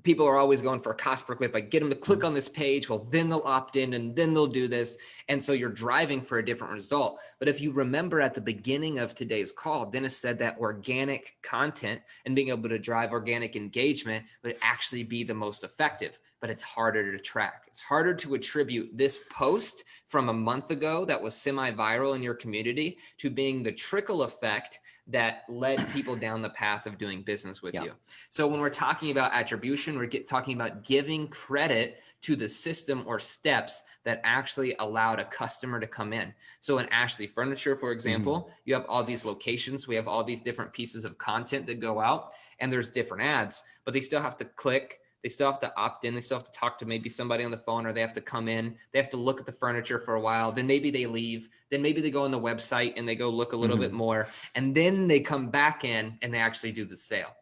people are always going for a cost per click. If I get them to click on this page, well, then they'll opt in and then they'll do this. And so you're driving for a different result. But if you remember at the beginning of today's call, Dennis said that organic content and being able to drive organic engagement would actually be the most effective, but it's harder to track. It's harder to attribute this post from a month ago that was semi-viral in your community to being the trickle effect that led people down the path of doing business with you. So when we're talking about attribution, we're talking about giving credit to the system or steps that actually allowed a customer to come in. So in Ashley Furniture, for example, you have all these locations. We have all these different pieces of content that go out, and there's different ads, but they still have to click. They still have to opt in. They still have to talk to maybe somebody on the phone, or they have to come in. They have to look at the furniture for a while. Then maybe they leave. Then maybe they go on the website and they go look a little bit more. And then they come back in and they actually do the sale,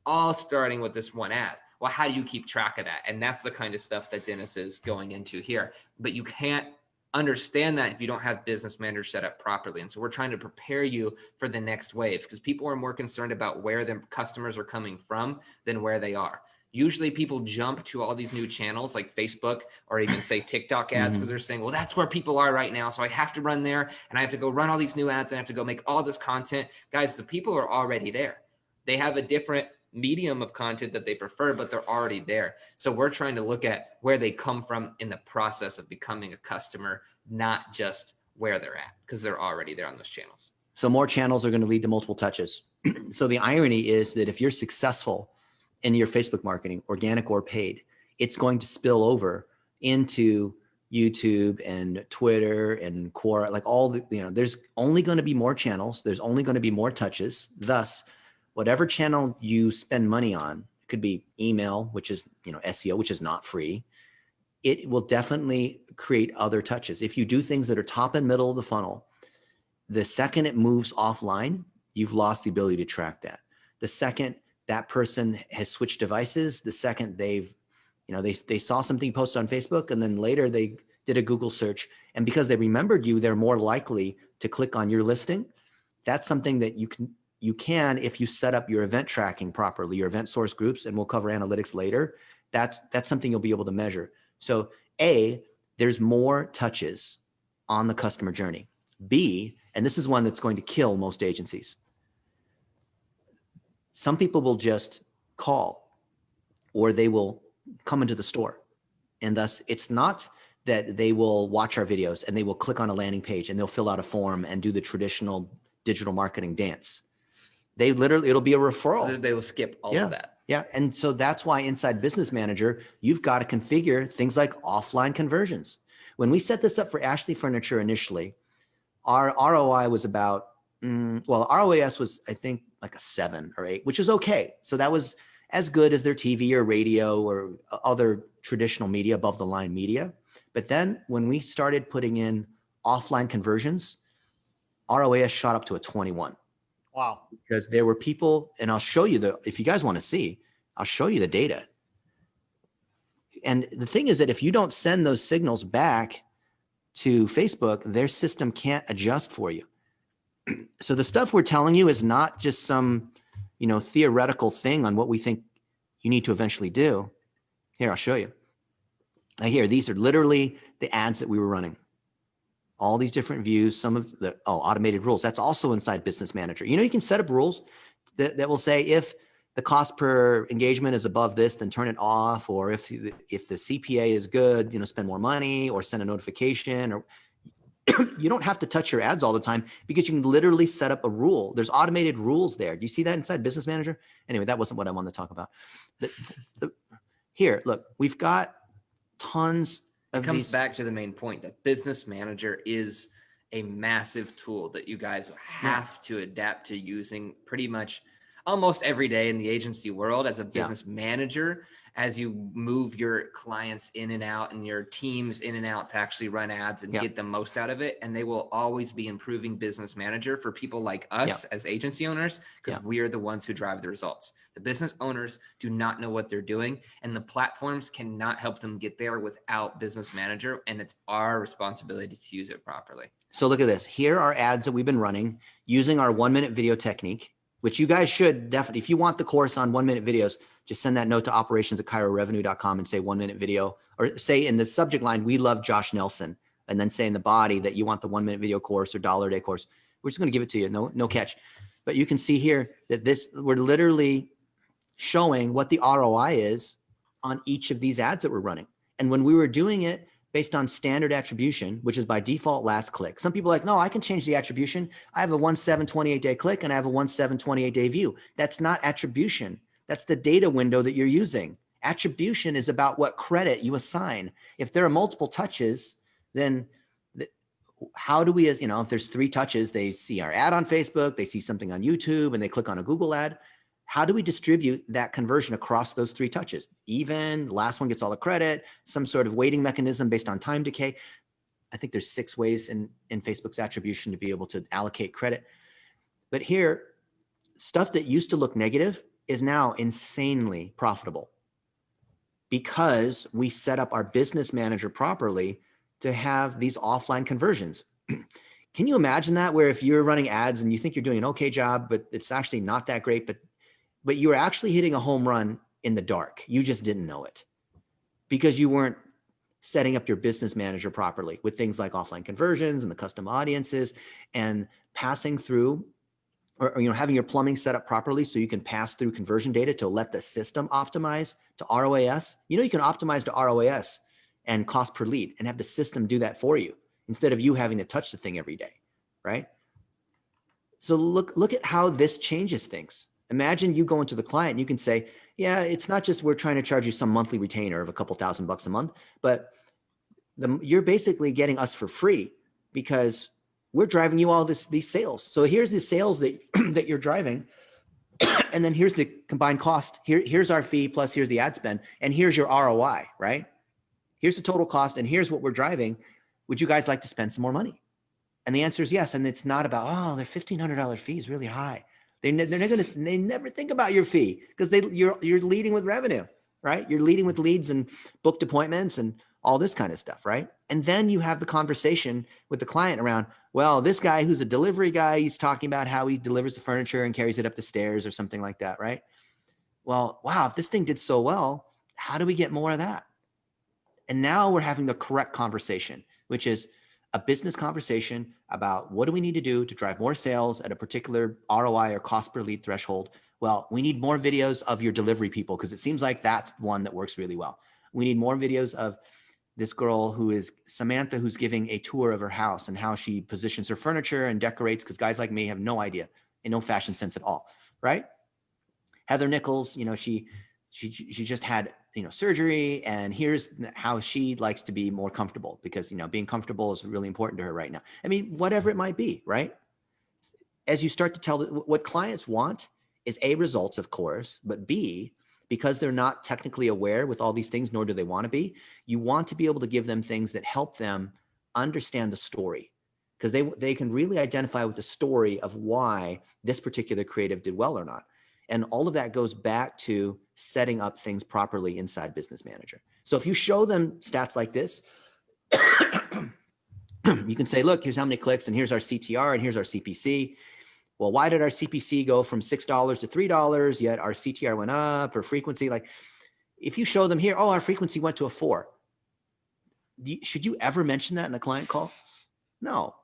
all starting with this one ad. Well, how do you keep track of that? And that's the kind of stuff that Dennis is going into here. But you can't understand that if you don't have business managers set up properly. And so we're trying to prepare you for the next wave, because people are more concerned about where the customers are coming from than where they are. Usually people jump to all these new channels like Facebook or even say TikTok ads because they're saying, well, that's where people are right now. So I have to run there and I have to go run all these new ads and I have to go make all this content. Guys, the people are already there. They have a different medium of content that they prefer, but they're already there. So we're trying to look at where they come from in the process of becoming a customer, not just where they're at, because they're already there on those channels. So more channels are going to lead to multiple touches. So the irony is that if you're successful in your Facebook marketing, organic or paid, it's going to spill over into YouTube and Twitter and Quora, like all the, there's only going to be more channels. There's only going to be more touches. Thus, whatever channel you spend money on, it could be email, which is, SEO, which is not free. It will definitely create other touches. If you do things that are top and middle of the funnel, the second it moves offline, you've lost the ability to track that. The second that person has switched devices, the second they've, they saw something posted on Facebook and then later they did a Google search, and because they remembered you, they're more likely to click on your listing. That's something that you can if you set up your event tracking properly, your event source groups, and we'll cover analytics later. That's something you'll be able to measure. So A, there's more touches on the customer journey. B, and this is one that's going to kill most agencies, some people will just call or they will come into the store. And thus it's not that they will watch our videos and they will click on a landing page and they'll fill out a form and do the traditional digital marketing dance. They literally, it'll be a referral. They will skip all of that. Yeah. And so that's why inside Business Manager, you've got to configure things like offline conversions. When we set this up for Ashley Furniture initially, our ROI was about, ROAS was, I think, like a 7 or 8, which is okay. So that was as good as their TV or radio or other traditional media, above the line media. But then when we started putting in offline conversions, ROAS shot up to a 21. Wow. Because there were people, and I'll show you if you guys want to see, I'll show you the data. And the thing is that if you don't send those signals back to Facebook, their system can't adjust for you. So the stuff we're telling you is not just some, theoretical thing on what we think you need to eventually do. Here, I'll show you. Now here, these are literally the ads that we were running. All these different views, some of the, automated rules. That's also inside Business Manager. You can set up rules that will say if the cost per engagement is above this, then turn it off. Or if the CPA is good, spend more money or send a notification. Or you don't have to touch your ads all the time because you can literally set up a rule. There's automated rules there. Do you see that inside Business Manager? Anyway, that wasn't what I wanted to talk about. Here, look, we've got tons of It comes back to the main point that Business Manager is a massive tool that you guys have to adapt to using pretty much almost every day in the agency world as a business manager, as you move your clients in and out and your teams in and out to actually run ads and get the most out of it. And they will always be improving business manager for people like us as agency owners, because we are the ones who drive the results. The business owners do not know what they're doing, and the platforms cannot help them get there without business manager. And it's our responsibility to use it properly. So look at this. Here are ads that we've been running using our 1-minute video technique, which you guys should definitely, if you want the course on 1-minute videos, just send that note to operations@cairorevenue.com and say 1-minute video, or say in the subject line, we love Josh Nelson, and then say in the body that you want the 1-minute video course or $1 a day course. We're just going to give it to you. No catch. But you can see here that we're literally showing what the ROI is on each of these ads that we're running. And when we were doing it based on standard attribution, which is by default last click. Some people are like, no, I can change the attribution. I have a 1/7 28-day click and I have a 1/7 28-day view. That's not attribution. That's the data window that you're using. Attribution is about what credit you assign. If there are multiple touches, then how do we, if there's 3 touches, they see our ad on Facebook, they see something on YouTube, and they click on a Google ad. How do we distribute that conversion across those 3 touches? Even, the last one gets all the credit, some sort of weighting mechanism based on time decay. I think there's 6 ways in Facebook's attribution to be able to allocate credit. But here, stuff that used to look negative is now insanely profitable because we set up our business manager properly to have these offline conversions. Can you imagine that, where if you're running ads and you think you're doing an okay job, but it's actually not that great, but you're actually hitting a home run in the dark. You just didn't know it because you weren't setting up your business manager properly with things like offline conversions and the custom audiences and passing through, or having your plumbing set up properly so you can pass through conversion data to let the system optimize to ROAS. You can optimize to ROAS and cost per lead and have the system do that for you instead of you having to touch the thing every day, right? So look at how this changes things. Imagine you go into the client and you can say, yeah, it's not just we're trying to charge you some monthly retainer of a couple $1,000 a month, but you're basically getting us for free because we're driving you all these sales. So here's the sales that that you're driving, and then here's the combined cost. Here's our fee plus here's the ad spend, and here's your ROI, right? Here's the total cost, and here's what we're driving. Would you guys like to spend some more money? And the answer is yes. And it's not about, oh, their $1,500 fee is really high. They never think about your fee because you're leading with revenue, right? You're leading with leads and booked appointments and all this kind of stuff, right? And then you have the conversation with the client around, well, this guy who's a delivery guy, he's talking about how he delivers the furniture and carries it up the stairs or something like that, right? Well, wow, if this thing did so well, how do we get more of that? And now we're having the correct conversation, which is a business conversation about what do we need to do to drive more sales at a particular ROI or cost per lead threshold. Well, we need more videos of your delivery people because it seems like that's one that works really well. We need more videos of this girl who is Samantha, who's giving a tour of her house and how she positions her furniture and decorates, because guys like me have no idea and no fashion sense at all, right? Heather Nichols, she just had surgery, and here's how she likes to be more comfortable because being comfortable is really important to her right now. I mean, whatever it might be, right? As you start to tell what clients want is A, results, of course, but B, because they're not technically aware with all these things, nor do they want to be, you want to be able to give them things that help them understand the story, because they can really identify with the story of why this particular creative did well or not. And all of that goes back to setting up things properly inside Business Manager. So if you show them stats like this, you can say, look, here's how many clicks, and here's our CTR, and here's our CPC. Well, why did our CPC go from $6 to $3, yet our CTR went up, or frequency? Like, if you show them here, oh, our frequency went to a 4. Should you ever mention that in a client call? No,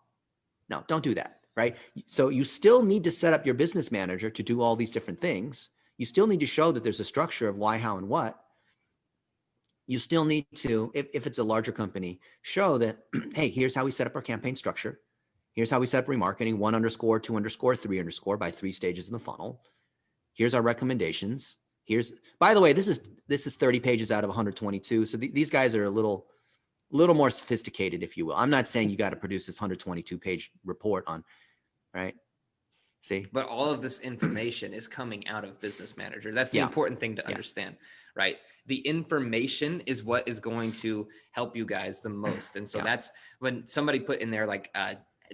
don't do that. Right? So you still need to set up your Business Manager to do all these different things. You still need to show that there's a structure of why, how, and what. You still need to, if it's a larger company, show that, hey, here's how we set up our campaign structure. Here's how we set up remarketing, 1_2_3_ by 3 stages in the funnel. Here's our recommendations. By the way, this is 30 pages out of 122. So these guys are a little more sophisticated, if you will. I'm not saying you got to produce this 122 page report on, right? See? But all of this information is coming out of Business Manager. That's the Yeah. important thing to understand, right? The information is what is going to help you guys the most. And so that's when somebody put in there like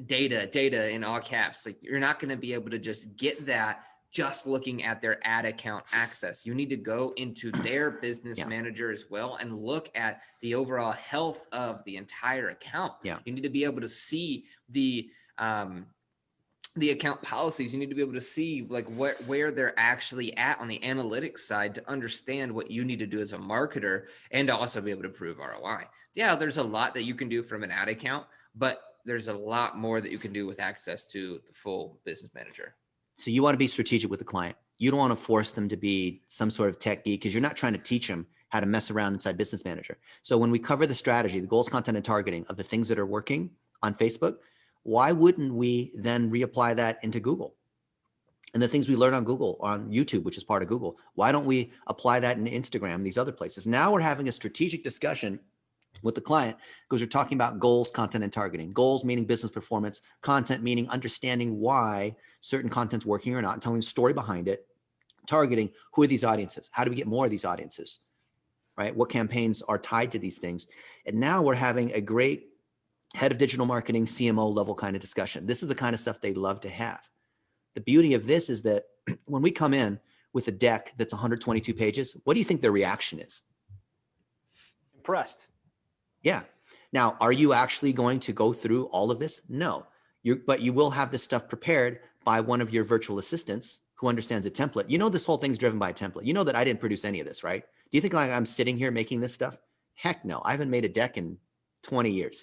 data in all caps, like you're not going to be able to just get that just looking at their ad account access. You need to go into their Business Manager as well and look at the overall health of the entire account. Yeah. You need to be able to see the account policies. You need to be able to see like where they're actually at on the analytics side to understand what you need to do as a marketer and to also be able to prove ROI. Yeah, there's a lot that you can do from an ad account, but there's a lot more that you can do with access to the full Business Manager. So you want to be strategic with the client. You don't want to force them to be some sort of tech geek because you're not trying to teach them how to mess around inside Business Manager. So when we cover the strategy, the goals, content, and targeting of the things that are working on Facebook, why wouldn't we then reapply that into Google? And the things we learn on Google, on YouTube, which is part of Google, why don't we apply that in Instagram, these other places? Now we're having a strategic discussion with the client because we're talking about goals, content, and targeting. Goals meaning business performance, content meaning understanding why certain content's working or not, and telling the story behind it. Targeting, who are these audiences? How do we get more of these audiences, right? What campaigns are tied to these things? And now we're having a great head of digital marketing, CMO level kind of discussion. This is the kind of stuff they love to have. The beauty of this is that when we come in with a deck that's 122 pages, what do you think their reaction is? Impressed. Yeah. Now, are you actually going to go through all of this? No. But you will have this stuff prepared by one of your virtual assistants who understands a template. You know, this whole thing's driven by a template. You know that I didn't produce any of this, right? Do you think like I'm sitting here making this stuff? Heck no. I haven't made a deck in 20 years,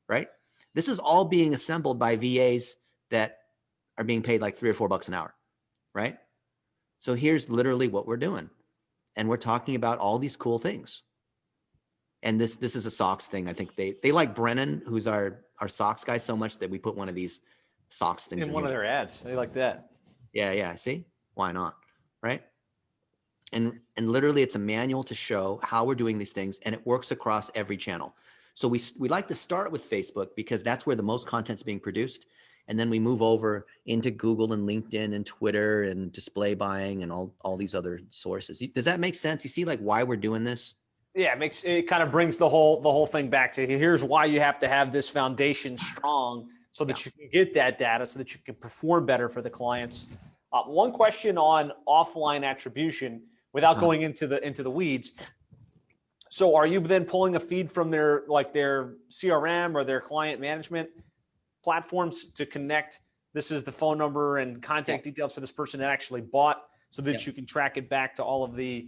right? This is all being assembled by VAs that are being paid like $3 or $4 an hour, right? So here's literally what we're doing. And we're talking about all these cool things. And this is a socks thing. I think they like Brennan, who's our socks guy, so much that we put one of these socks things in one of their ads. They like that. Yeah. See, why not? Right. And literally it's a manual to show how we're doing these things, and it works across every channel. So we like to start with Facebook because that's where the most content's being produced. And then we move over into Google and LinkedIn and Twitter and display buying and all these other sources. Does that make sense? You see like why we're doing this? Yeah, it kind of brings the whole thing back to here's why you have to have this foundation strong so that you can get that data so that you can perform better for the clients. One question on offline attribution without going into the weeds. So are you then pulling a feed from their CRM or their client management platforms to connect? This is the phone number and contact details for this person that actually bought so that you can track it back to all of the.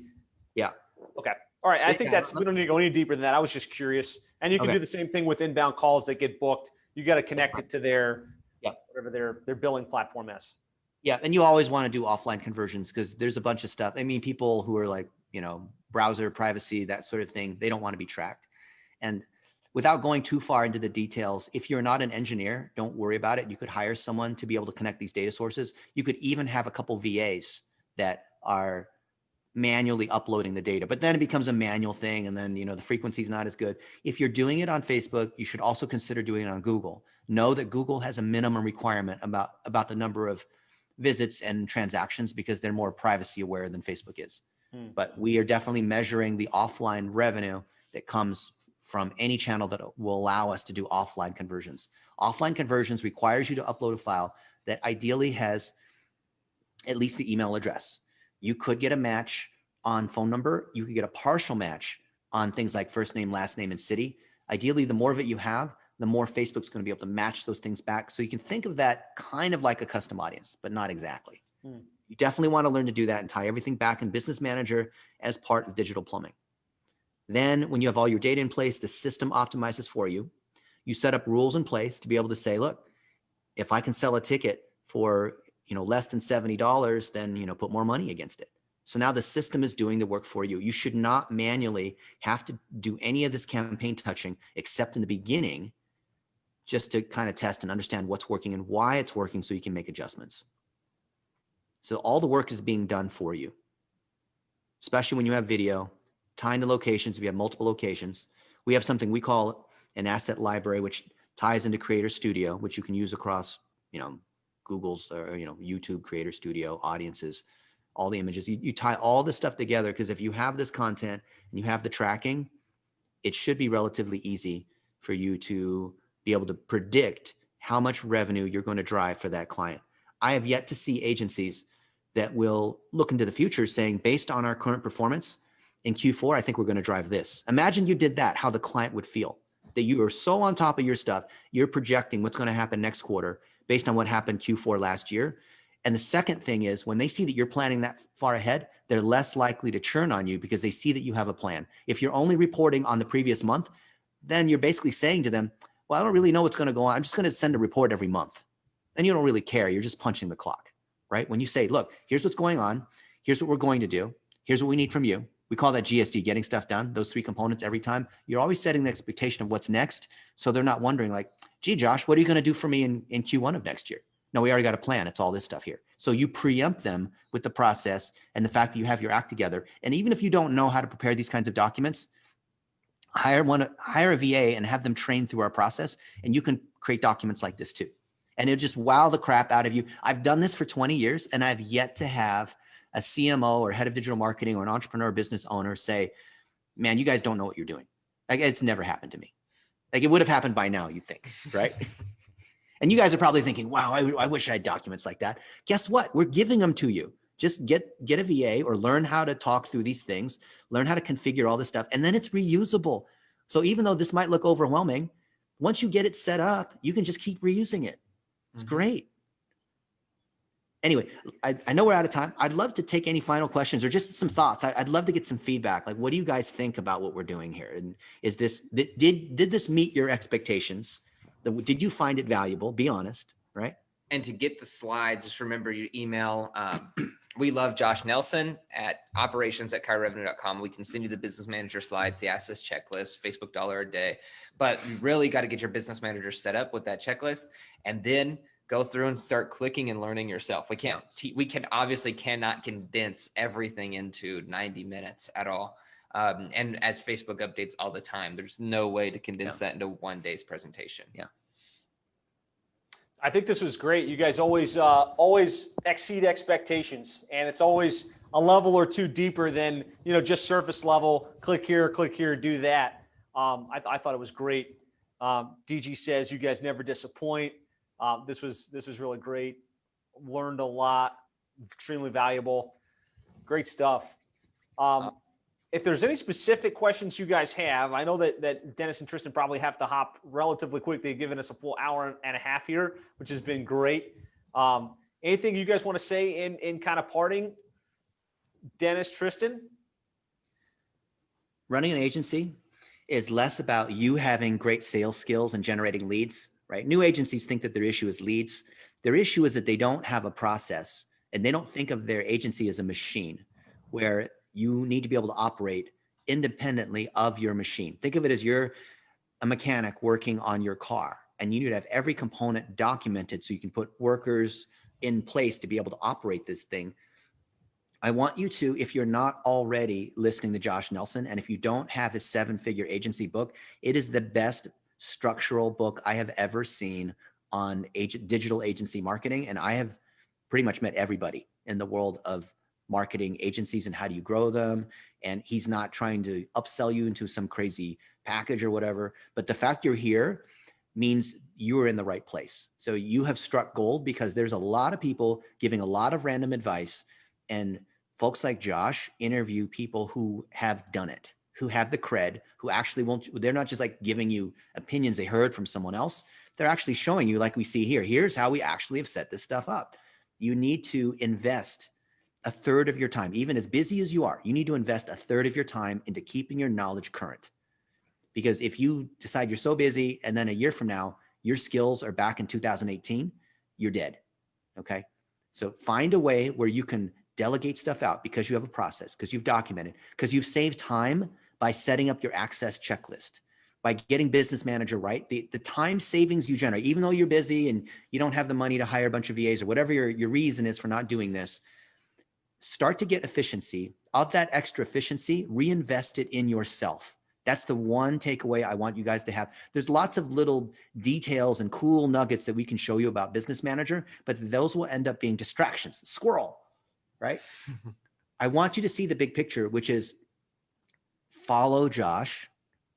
Yeah. Okay. All right. I think we don't need to go any deeper than that. I was just curious. And you can do the same thing with inbound calls that get booked. You got to connect it to their, whatever their billing platform is. Yeah. And you always want to do offline conversions because there's a bunch of stuff. I mean, people who are like, browser privacy, that sort of thing, they don't want to be tracked. And without going too far into the details, if you're not an engineer, don't worry about it. You could hire someone to be able to connect these data sources. You could even have a couple VAs that are manually uploading the data, but then it becomes a manual thing. And then, the frequency is not as good. If you're doing it on Facebook, you should also consider doing it on Google. Know that Google has a minimum requirement about the number of visits and transactions because they're more privacy aware than Facebook is. But we are definitely measuring the offline revenue that comes from any channel that will allow us to do offline conversions. Offline conversions requires you to upload a file that ideally has at least the email address. You could get a match on phone number. You could get a partial match on things like first name, last name, and city. Ideally, the more of it you have, the more Facebook's going to be able to match those things back. So you can think of that kind of like a custom audience, but not exactly. You definitely want to learn to do that and tie everything back in Business Manager as part of digital plumbing. Then when you have all your data in place, the system optimizes for you. You set up rules in place to be able to say, look, if I can sell a ticket for less than $70, then put more money against it. So now the system is doing the work for you. You should not manually have to do any of this campaign touching except in the beginning, just to kind of test and understand what's working and why it's working so you can make adjustments. So all the work is being done for you, especially when you have video, tying the locations. If you have multiple locations, we have something we call an asset library, which ties into Creator Studio, which you can use across, Google's or, YouTube Creator Studio, audiences, all the images. You tie all this stuff together, because if you have this content and you have the tracking, it should be relatively easy for you to be able to predict how much revenue you're going to drive for that client. I have yet to see agencies that will look into the future saying, based on our current performance in Q4, I think we're going to drive this. Imagine you did that, how the client would feel, that you are so on top of your stuff, you're projecting what's going to happen next quarter based on what happened Q4 last year. And the second thing is, when they see that you're planning that far ahead, they're less likely to churn on you because they see that you have a plan. If you're only reporting on the previous month, then you're basically saying to them, well, I don't really know what's going to go on. I'm just going to send a report every month. And you don't really care. You're just punching the clock, right? When you say, look, here's what's going on. Here's what we're going to do. Here's what we need from you. We call that GSD, getting stuff done, those 3 components every time. You're always setting the expectation of what's next. So they're not wondering like, gee, Josh, what are you going to do for me in Q1 of next year? No, we already got a plan. It's all this stuff here. So you preempt them with the process and the fact that you have your act together. And even if you don't know how to prepare these kinds of documents, hire a VA and have them train through our process, and you can create documents like this too. And it'll just wow the crap out of you. I've done this for 20 years and I've yet to have a CMO or head of digital marketing or an entrepreneur business owner say, man, you guys don't know what you're doing. Like, it's never happened to me. Like, it would have happened by now, you think, right? And you guys are probably thinking, wow, I wish I had documents like that. Guess what? We're giving them to you. Just get a VA or learn how to talk through these things, learn how to configure all this stuff, and then it's reusable. So even though this might look overwhelming, once you get it set up, you can just keep reusing it. It's great. Anyway, I know we're out of time. I'd love to take any final questions or just some thoughts. I'd love to get some feedback. Like, what do you guys think about what we're doing here? And is this, did this meet your expectations? Did you find it valuable? Be honest, right? And to get the slides, just remember your email. We love Josh Nelson at operations@kairevenue.com. We can send you the business manager slides, the access checklist, Facebook $1 a day. But you really got to get your business manager set up with that checklist, and then go through and start clicking and learning yourself. We obviously cannot condense everything into 90 minutes at all. And as Facebook updates all the time, there's no way to condense that into one day's presentation. Yeah. I think this was great. You guys always exceed expectations, and it's always a level or two deeper than, just surface level. Click here, do that. I thought it was great. DG says you guys never disappoint. This was really great. Learned a lot. Extremely valuable. Great stuff. If there's any specific questions you guys have, I know that Dennis and Tristan probably have to hop relatively quick. They've given us a full hour and a half here, which has been great. Anything you guys want to say in kind of parting? Dennis, Tristan? Running an agency is less about you having great sales skills and generating leads, right? New agencies think that their issue is leads. Their issue is that they don't have a process, and they don't think of their agency as a machine where you need to be able to operate independently of your machine. Think of it as you're a mechanic working on your car, and you need to have every component documented so you can put workers in place to be able to operate this thing. I want you to, if you're not already listening to Josh Nelson, and if you don't have his 7-figure agency book, it is the best structural book I have ever seen on digital agency marketing. And I have pretty much met everybody in the world of marketing agencies and how do you grow them. And he's not trying to upsell you into some crazy package or whatever, but the fact you're here means you are in the right place. So you have struck gold, because there's a lot of people giving a lot of random advice, and folks like Josh interview people who have done it, who have the cred, who actually they're not just like giving you opinions they heard from someone else. They're actually showing you, like we see here, here's how we actually have set this stuff up. You need to invest a third of your time, even as busy as you are, you need to invest a third of your time into keeping your knowledge current. Because if you decide you're so busy and then a year from now, your skills are back in 2018, you're dead. Okay. So find a way where you can delegate stuff out because you have a process, because you've documented, because you've saved time by setting up your access checklist, by getting business manager right. The time savings you generate, even though you're busy and you don't have the money to hire a bunch of VAs or whatever your reason is for not doing this, start to get efficiency. Of that extra efficiency, reinvest it in yourself. That's the one takeaway I want you guys to have. There's lots of little details and cool nuggets that we can show you about Business Manager, but those will end up being distractions. Squirrel, right? I want you to see the big picture, which is follow Josh,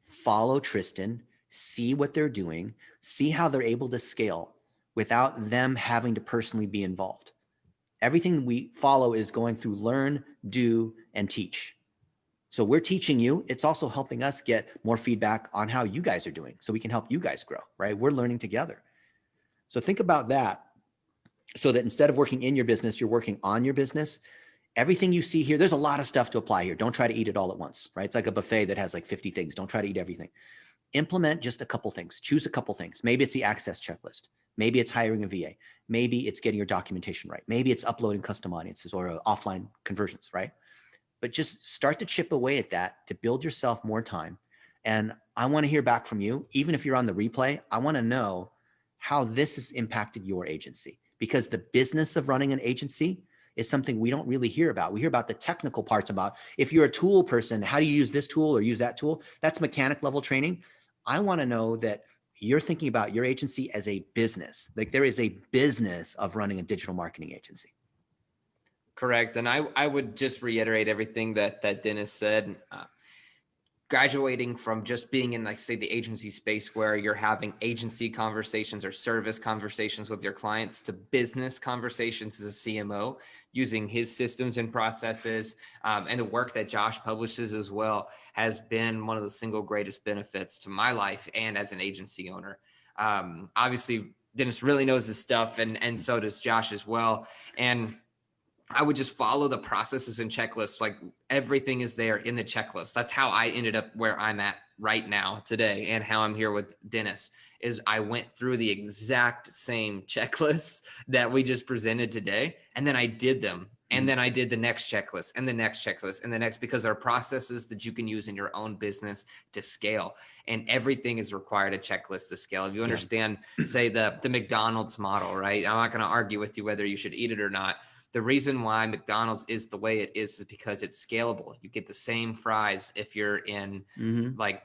follow Tristan, see what they're doing, see how they're able to scale without them having to personally be involved. Everything we follow is going through learn, do, and teach. So we're teaching you. It's also helping us get more feedback on how you guys are doing so we can help you guys grow, right? We're learning together. So think about that, so that instead of working in your business, you're working on your business. Everything you see here, there's a lot of stuff to apply here. Don't try to eat it all at once, right? It's like a buffet that has like 50 things. Don't try to eat everything. Implement just a couple things. Choose a couple things. Maybe it's the access checklist. Maybe it's hiring a VA. Maybe it's getting your documentation right. Maybe it's uploading custom audiences or offline conversions, right? But just start to chip away at that to build yourself more time. And I want to hear back from you. Even if you're on the replay, I want to know how this has impacted your agency, because the business of running an agency is something we don't really hear about. We hear about the technical parts about if you're a tool person, how do you use this tool or use that tool? That's mechanic level training. I want to know that you're thinking about your agency as a business. Like there is a business of running a digital marketing agency. Correct. And I would just reiterate everything that Dennis said. Graduating from just being in, like, say, the agency space where you're having agency conversations or service conversations with your clients to business conversations as a CMO, using his systems and processes, and the work that Josh publishes as well, has been one of the single greatest benefits to my life and as an agency owner. Obviously, Dennis really knows his stuff, and so does Josh as well. And I would just follow the processes and checklists. Like everything is there in the checklist. That's how I ended up where I'm at right now today, and how I'm here with Dennis is I went through the exact same checklists that we just presented today. And then I did them. And then I did the next checklist and the next checklist and the next, because there are processes that you can use in your own business to scale. And everything is required a checklist to scale. If you understand, say the McDonald's model, right? I'm not going to argue with you whether you should eat it or not. The reason why McDonald's is the way it is because it's scalable. You get the same fries if you're in like,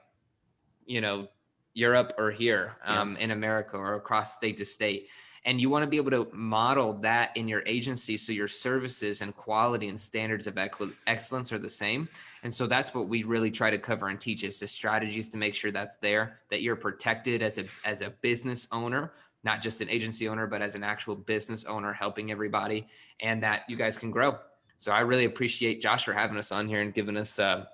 you know, Europe or here in America or across state to state. And you want to be able to model that in your agency so your services and quality and standards of excellence are the same. And so that's what we really try to cover and teach, is the strategies to make sure that's there, that you're protected as a business owner, not just an agency owner, but as an actual business owner helping everybody, and that you guys can grow. So I really appreciate Josh for having us on here and giving us a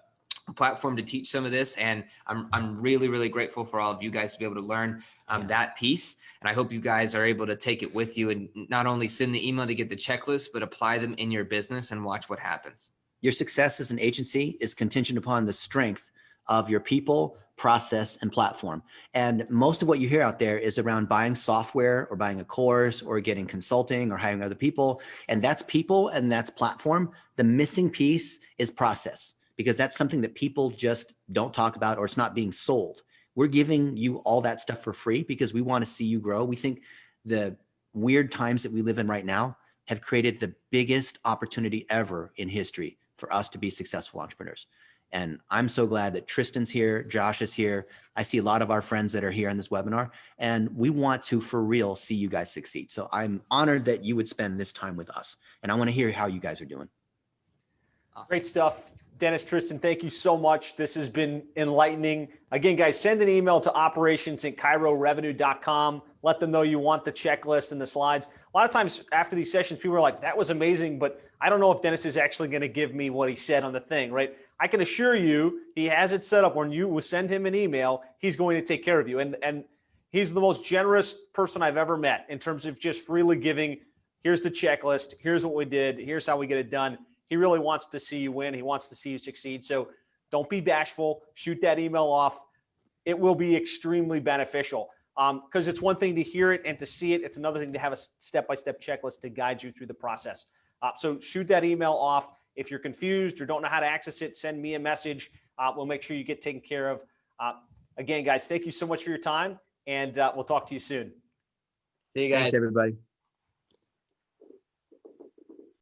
platform to teach some of this. And I'm really, really grateful for all of you guys to be able to learn that piece. And I hope you guys are able to take it with you and not only send the email to get the checklist, but apply them in your business and watch what happens. Your success as an agency is contingent upon the strength of your people, process, and platform. And most of what you hear out there is around buying software or buying a course or getting consulting or hiring other people. And that's people and that's platform. The missing piece is process, because that's something that people just don't talk about, or it's not being sold. We're giving you all that stuff for free because we want to see you grow. We think the weird times that we live in right now have created the biggest opportunity ever in history for us to be successful entrepreneurs. And I'm so glad that Tristan's here, Josh is here. I see a lot of our friends that are here on this webinar, and we want to, for real, see you guys succeed. So I'm honored that you would spend this time with us, and I want to hear how you guys are doing. Awesome. Great stuff. Dennis, Tristan, thank you so much. This has been enlightening. Again, guys, send an email to operations@cairorevenue.com. Let them know you want the checklist and the slides. A lot of times after these sessions, people are like, that was amazing, but I don't know if Dennis is actually going to give me what he said on the thing, right? I can assure you he has it set up when you will send him an email, he's going to take care of you. And he's the most generous person I've ever met in terms of just freely giving. Here's the checklist. Here's what we did. Here's how we get it done. He really wants to see you win. He wants to see you succeed. So don't be bashful. Shoot that email off. It will be extremely beneficial, because it's one thing to hear it and to see it. It's another thing to have a step-by-step checklist to guide you through the process. So shoot that email off. If you're confused or don't know how to access it, send me a message. We'll make sure you get taken care of. Again, guys, thank you so much for your time, and we'll talk to you soon. See you guys. Thanks, everybody.